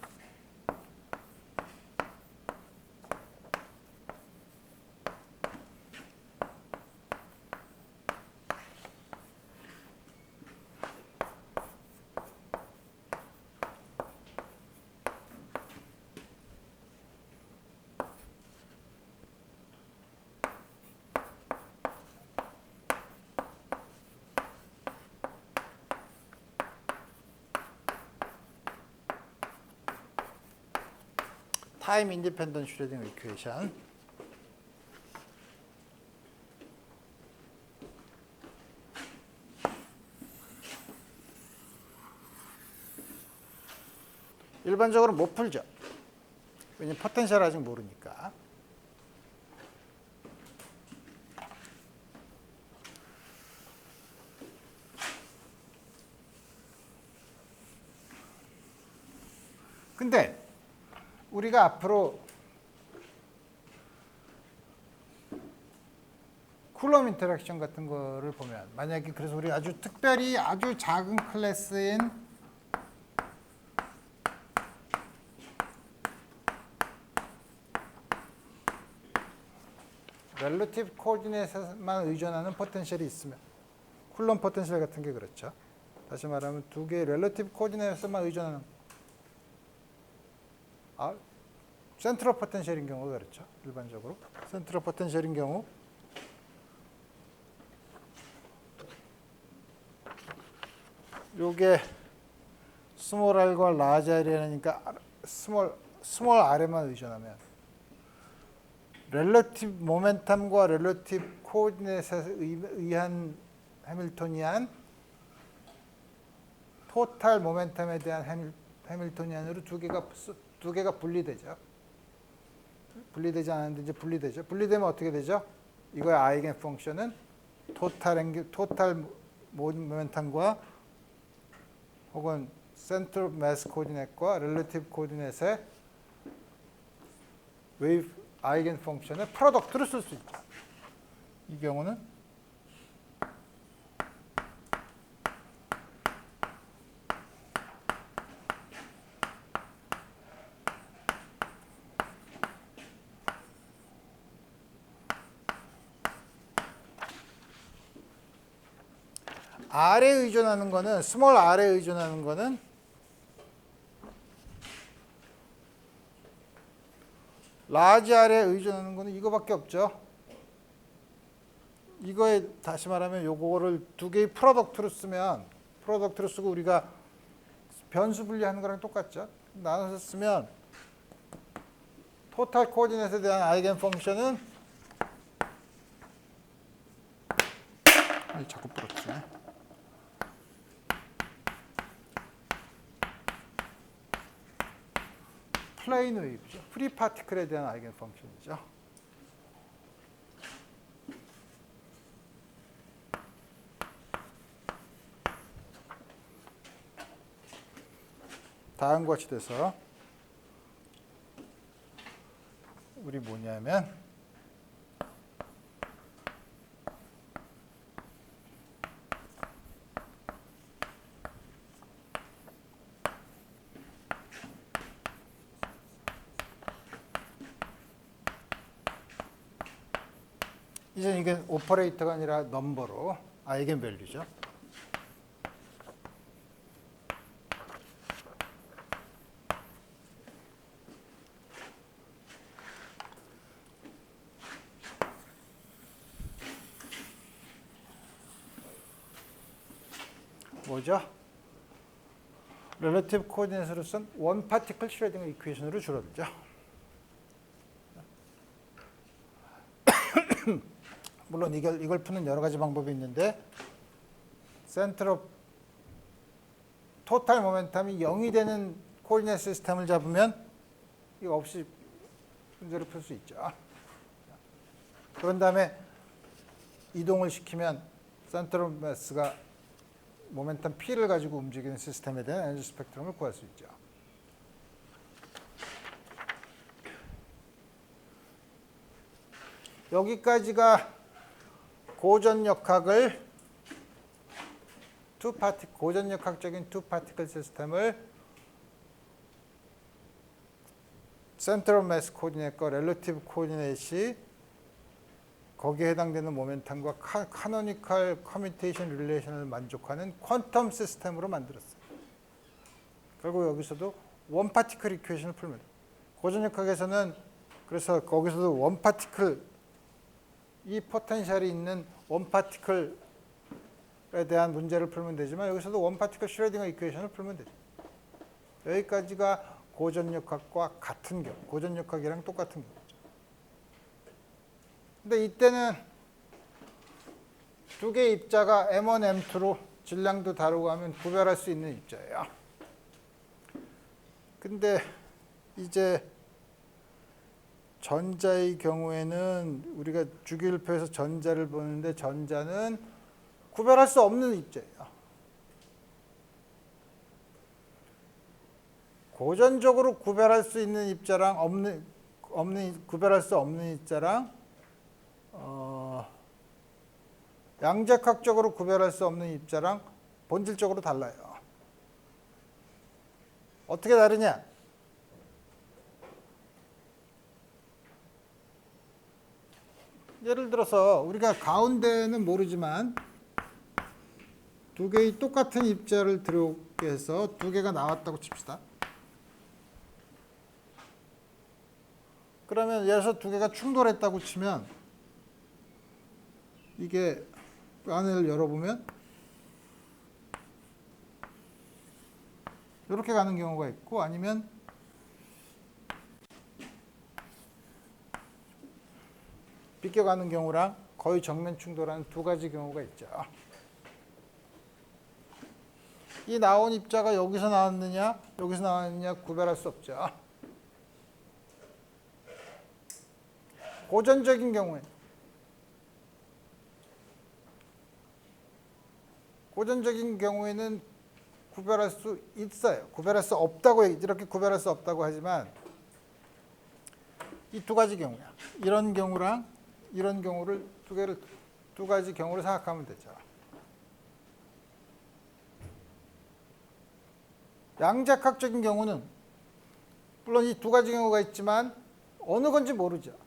타임 인디펜던트 슈레딩거 이퀘이션. 일반적으로 못 풀죠. 왜냐면 포텐셜 아직 모르니까. 근데 우리가 앞으로 쿨럼 인터랙션 같은 거를 보면 만약에 그래서 우리 아주 특별히 아주 작은 클래스인 렐러티브 코디네이트에만 의존하는 포텐셜이 있으면 쿨럼 포텐셜 같은 게 그렇죠. 다시 말하면 두 개의 렐러티브 코디네이트에만 의존하는 센트럴 포텐셜인 경우가 그렇죠. 일반적으로 센트럴 포텐셜인 경우 요게 스몰 r과 라지 r이니까 스몰 r에만 의존하면 렐러티브 모멘텀과 렐러티브 코디네이트에 의한 해밀토니안 토탈 모멘텀에 대한 해밀토니안으로 두 개가 분리되죠. 분리되지 않았는데 이제 분리되죠. 분리되면 어떻게 되죠? 이거의 아이겐 펑션은 토탈 모멘텀과 혹은 센터 매스 코디네이트과 렐러티브 코디네이트의 웨이브 아이겐 펑션의 프로덕트를 쓸 수 있다. 이 경우는 R에 의존하는 거는 스몰 R에 의존하는 거는 라지 R에 의존하는 거는 이거밖에 없죠. 이거에 다시 말하면 요거를 두 개의 프로덕트로 쓰고 우리가 변수 분리하는 거랑 똑같죠. 나눠서 쓰면 토탈 코디네이트에 대한 아이겐 펑션은 자꾸 부럽지. 플레인 웨이브죠. 프리 파티클에 대한 아이겐 펑션이죠. 다음과 같이 돼서 우리 뭐냐면 이제 이게 오퍼레이터가 아니라 넘버로 아이겐 밸류죠. 뭐죠? 렐러티브 코디네이트로 쓴 원 파티클 슈레딩거 이퀘이션으로 줄어들죠. 물론 이걸 푸는 여러 가지 방법이 있는데 센터 토탈 모멘텀이 0이 되는 코디네이트 시스템을 잡으면 이거 없이 문제를 풀 수 있죠. 그런 다음에 이동을 시키면 센터 오브 매스가 모멘텀 P를 가지고 움직이는 시스템에 대한 에너지 스펙트럼을 구할 수 있죠. 여기까지가 고전역학을 고전역학적인 투 파티클 시스템을 센터 오브 매스 코디네이트과 렐러티브 코디네이트이 거기에 해당되는 모멘텀과 카노니컬 커뮤테이션 릴레이션을 만족하는 퀀텀 시스템으로 만들었어요. 결국 여기서도 원 파티클 이퀘이션을 풀면 돼요. 고전역학에서는 그래서 거기서도 원 파티클 이 포텐셜이 있는 원 파티클에 대한 문제를 풀면 되지만 여기서도 원 파티클 슈레딩거 이퀘이션을 풀면 되죠. 여기까지가 고전역학과 같은 경우, 고전역학이랑 똑같은 경우. 근데 이때는 두 개의 입자가 M1, M2로 질량도 다르고 하면 구별할 수 있는 입자예요. 근데 이제 전자의 경우에는 우리가 주기율표에서 전자를 보는데 전자는 구별할 수 없는 입자예요. 고전적으로 구별할 수 있는 입자랑 구별할 수 없는 입자랑 양자학적으로 구별할 수 없는 입자랑 본질적으로 달라요. 어떻게 다르냐? 예를 들어서 우리가 가운데는 모르지만 두 개의 똑같은 입자를 들어오게 해서 두 개가 나왔다고 칩시다. 그러면 여기서 두 개가 충돌했다고 치면 이게 안을 열어보면 이렇게 가는 경우가 있고 아니면 비껴가는 경우랑 거의 정면 충돌하는 두 가지 경우가 있죠. 이 나온 입자가 여기서 나왔느냐 여기서 나왔느냐 구별할 수 없죠. 고전적인 경우에는 구별할 수 있어요. 구별할 수 없다고 이렇게 구별할 수 없다고 하지만 이 두 가지 경우야. 이런 경우랑 이런 경우를 두 가지 경우를 생각하면 되죠. 양자학적인 경우는 물론 이 두 가지 경우가 있지만 어느 건지 모르죠.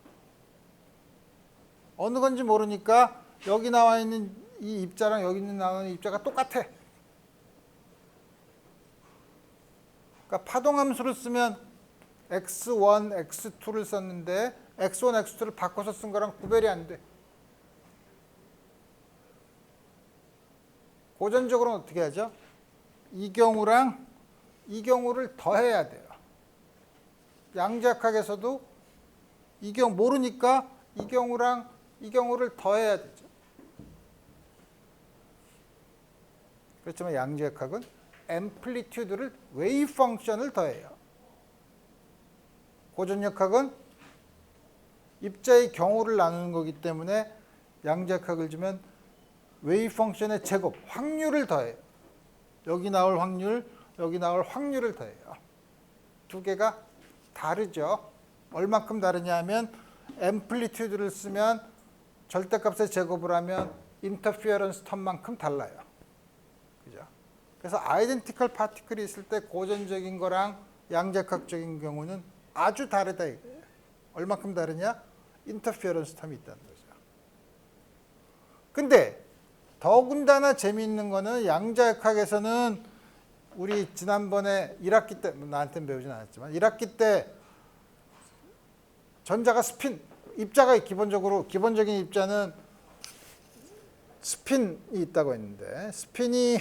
어느 건지 모르니까 여기 나와 있는 이 입자랑 여기 나오는 입자가 똑같아. 그러니까 파동함수를 쓰면 x1, x2를 썼는데 x1, x2를 바꿔서 쓴 거랑 구별이 안 돼. 고전적으로는 어떻게 하죠? 이 경우랑 이 경우를 더해야 돼요. 양자학에서도 이 경우 모르니까 이 경우랑 이 경우를 더해야 되죠. 그렇지만 양자역학은 앰플리튜드를 웨이브 펑션을 더해요. 고전역학은 입자의 경우를 나누는 거기 때문에 양자역학을 주면 웨이브 펑션의 제곱, 확률을 더해요. 여기 나올 확률, 여기 나올 확률을 더해요. 두 개가 다르죠. 얼마큼 다르냐 하면 앰플리튜드를 쓰면 절대값의 제곱을 하면 인터피어런스 텀만큼 달라요. 그죠? 그래서 아이덴티컬 파티클이 있을 때 고전적인 거랑 양자역학적인 경우는 아주 다르다 이거예요. 얼마큼 다르냐? 인터피어런스 텀이 있다는 거죠. 근데 더군다나 재미있는 거는 양자역학에서는 우리 지난번에 1학기 때 나한테는 배우진 않았지만 1학기 때 전자가 스핀 입자가 기본적인 입자는 스핀이 있다고 했는데 스핀이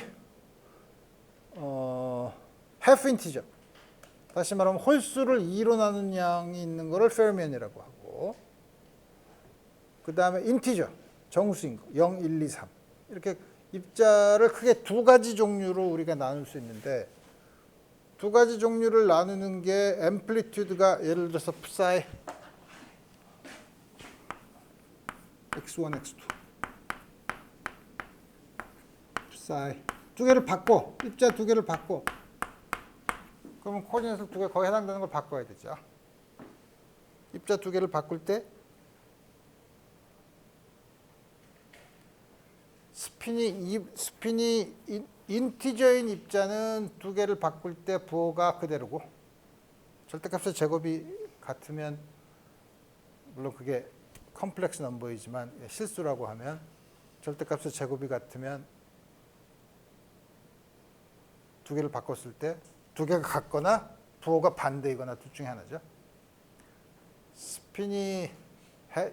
half 인티저 다시 말하면 홀수를 2로 나눈 양이 있는 거를 페르미언이라고 하고 그 다음에 인티저 정수인 거 0, 1, 2, 3 이렇게 입자를 크게 두 가지 종류로 우리가 나눌 수 있는데 두 가지 종류를 나누는 게 앰플리튜드가 예를 들어서 psi x1, x2 psi 두 개를 바꿔 입자 두 개를 바꿔 그러면 코디네이트 두 개 거기에 해당되는 걸 바꿔야 되죠. 입자 두 개를 바꿀 때 스핀이 인티저인 입자는 두 개를 바꿀 때 부호가 그대로고 절대값의 제곱이 같으면 물론 그게 컴플렉스 넘버이지만 실수라고 하면 절대값의 제곱이 같으면 두 개를 바꿨을 때 두 개가 같거나 부호가 반대이거나 둘 중에 하나죠. 스핀이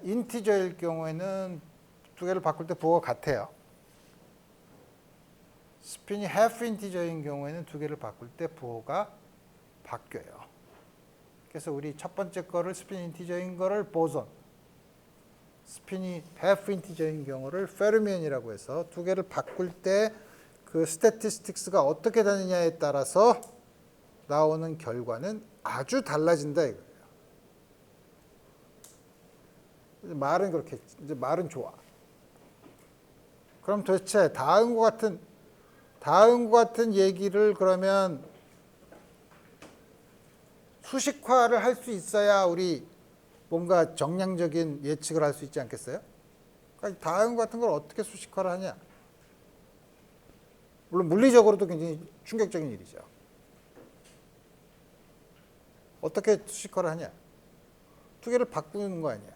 인티저일 경우에는 두 개를 바꿀 때 부호가 같아요. 스핀이 half 인티저인 경우에는 두 개를 바꿀 때 부호가 바뀌어요. 그래서 우리 첫 번째 거를 스핀 인티저인 거를 보손, 스핀이 half 인티저인 경우를 페르미언이라고 해서 두 개를 바꿀 때 그 스태티스틱스가 어떻게 되느냐에 따라서 나오는 결과는 아주 달라진다 이거예요. 말은 그렇게 이제 말은 좋아. 그럼 도대체 다음과 같은 얘기를 그러면 수식화를 할 수 있어야 우리 뭔가 정량적인 예측을 할 수 있지 않겠어요? 그러니까 다음과 같은 걸 어떻게 수식화를 하냐? 물론 물리적으로도 굉장히 충격적인 일이죠. 어떻게 수식화를 하냐? 두 개를 바꾸는 거 아니야.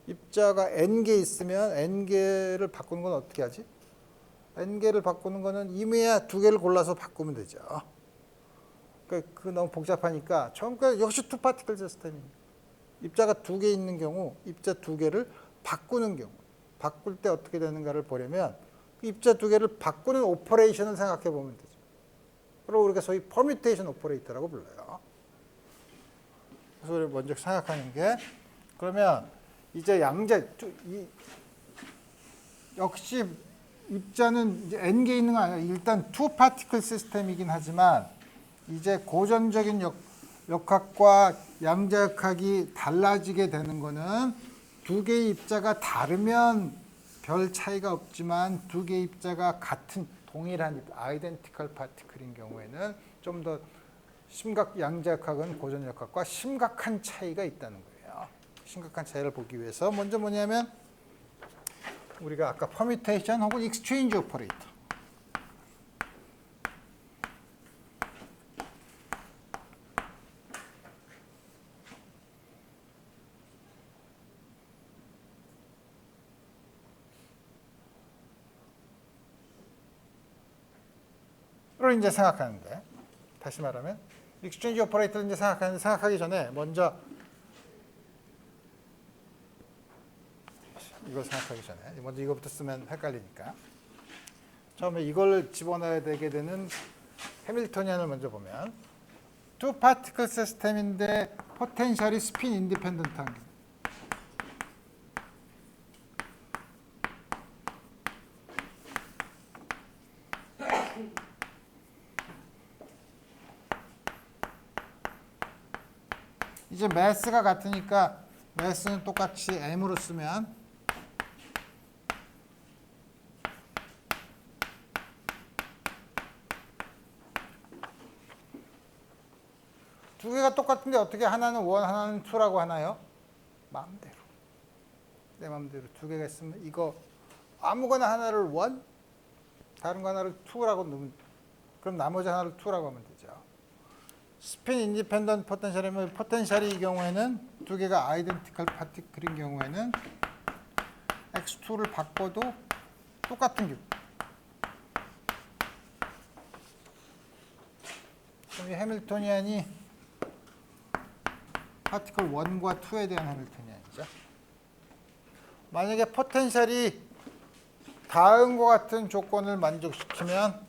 입자가 n개 있으면 n개를 바꾸는 건 어떻게 하지? n개를 바꾸는 거는 이메야 두 개를 골라서 바꾸면 되죠. 그 너무 복잡하니까 처음부터 역시 투 파티클 시스템입니다. 입자가 두 개 있는 경우 입자 두 개를 바꾸는 경우 바꿀 때 어떻게 되는가를 보려면 입자 두 개를 바꾸는 오퍼레이션을 생각해 보면 되죠. 그리고 우리가 소위 퍼뮤테이션 오퍼레이터라고 불러요. 그래서 우리 먼저 생각하는 게 그러면 이제 역시 입자는 이제 n개 있는 거 아니라 일단 투 파티클 시스템이긴 하지만 이제 고전적인 역학과 양자역학이 달라지게 되는 거는 두 개의 입자가 다르면 별 차이가 없지만 두 개의 입자가 같은 동일한 아이덴티컬 파티클인 경우에는 좀 더 양자역학은 고전역학과 심각한 차이가 있다는 거예요. 심각한 차이를 보기 위해서 먼저 뭐냐면 우리가 아까 퍼뮤테이션 혹은 익스체인지 오퍼레이터 를 이제 생각하는데 다시 말하면 익스체인지 오퍼레이터를 이제 생각하기 전에 먼저 이걸 생각하기 전에 먼저 이거부터 쓰면 헷갈리니까 처음에 이걸 집어넣어야 되게 되는 해밀토니안을 먼저 보면 투 파티클 시스템인데 포텐셜이 스핀 인디펜던트한 게 이제 매스가 같으니까 매스는 똑같이 m으로 쓰면 두 개가 똑같은데 어떻게 하나는 1, 하나는 2라고 하나요? 마음대로. 내 마음대로 두 개가 있으면 이거 아무거나 하나를 1, 다른 거 하나를 2라고 넣으면 그럼 나머지 하나를 2라고 하면 되죠. 스핀 인디펜던트 포텐셜이 이 경우에는 두 개가 아이덴티컬 파티클인 경우에는 x2를 바꿔도 똑같은 기분. 그럼 이 해밀토니안이 파티클 1과 2에 대한 해밀토니안이죠. 만약에 포텐셜이 다음과 같은 조건을 만족시키면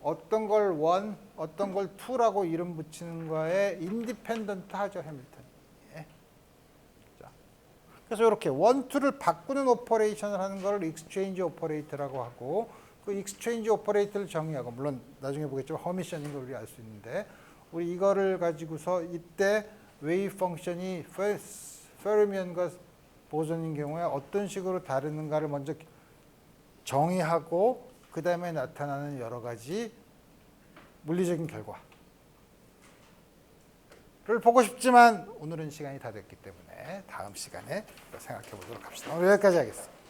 어떤 걸 1, 어떤 걸 2라고 이름 붙이는 거에 인디펜던트 하죠, 해밀턴이. 자, 그래서 이렇게 1, 2를 바꾸는 오퍼레이션을 하는 걸 익스체인지 오퍼레이터라고 하고, 그 익스체인지 오퍼레이터를 정의하고, 물론 나중에 보겠지만 허미션인 걸 우리 알 수 있는데, 우리 이거를 가지고서 이때 웨이브 펑션이 페르미언과 보존인 경우에 어떤 식으로 다르는가를 먼저 정의하고 그 다음에 나타나는 여러 가지 물리적인 결과를 보고 싶지만 오늘은 시간이 다 됐기 때문에 다음 시간에 생각해 보도록 합시다. 오늘 여기까지 하겠습니다.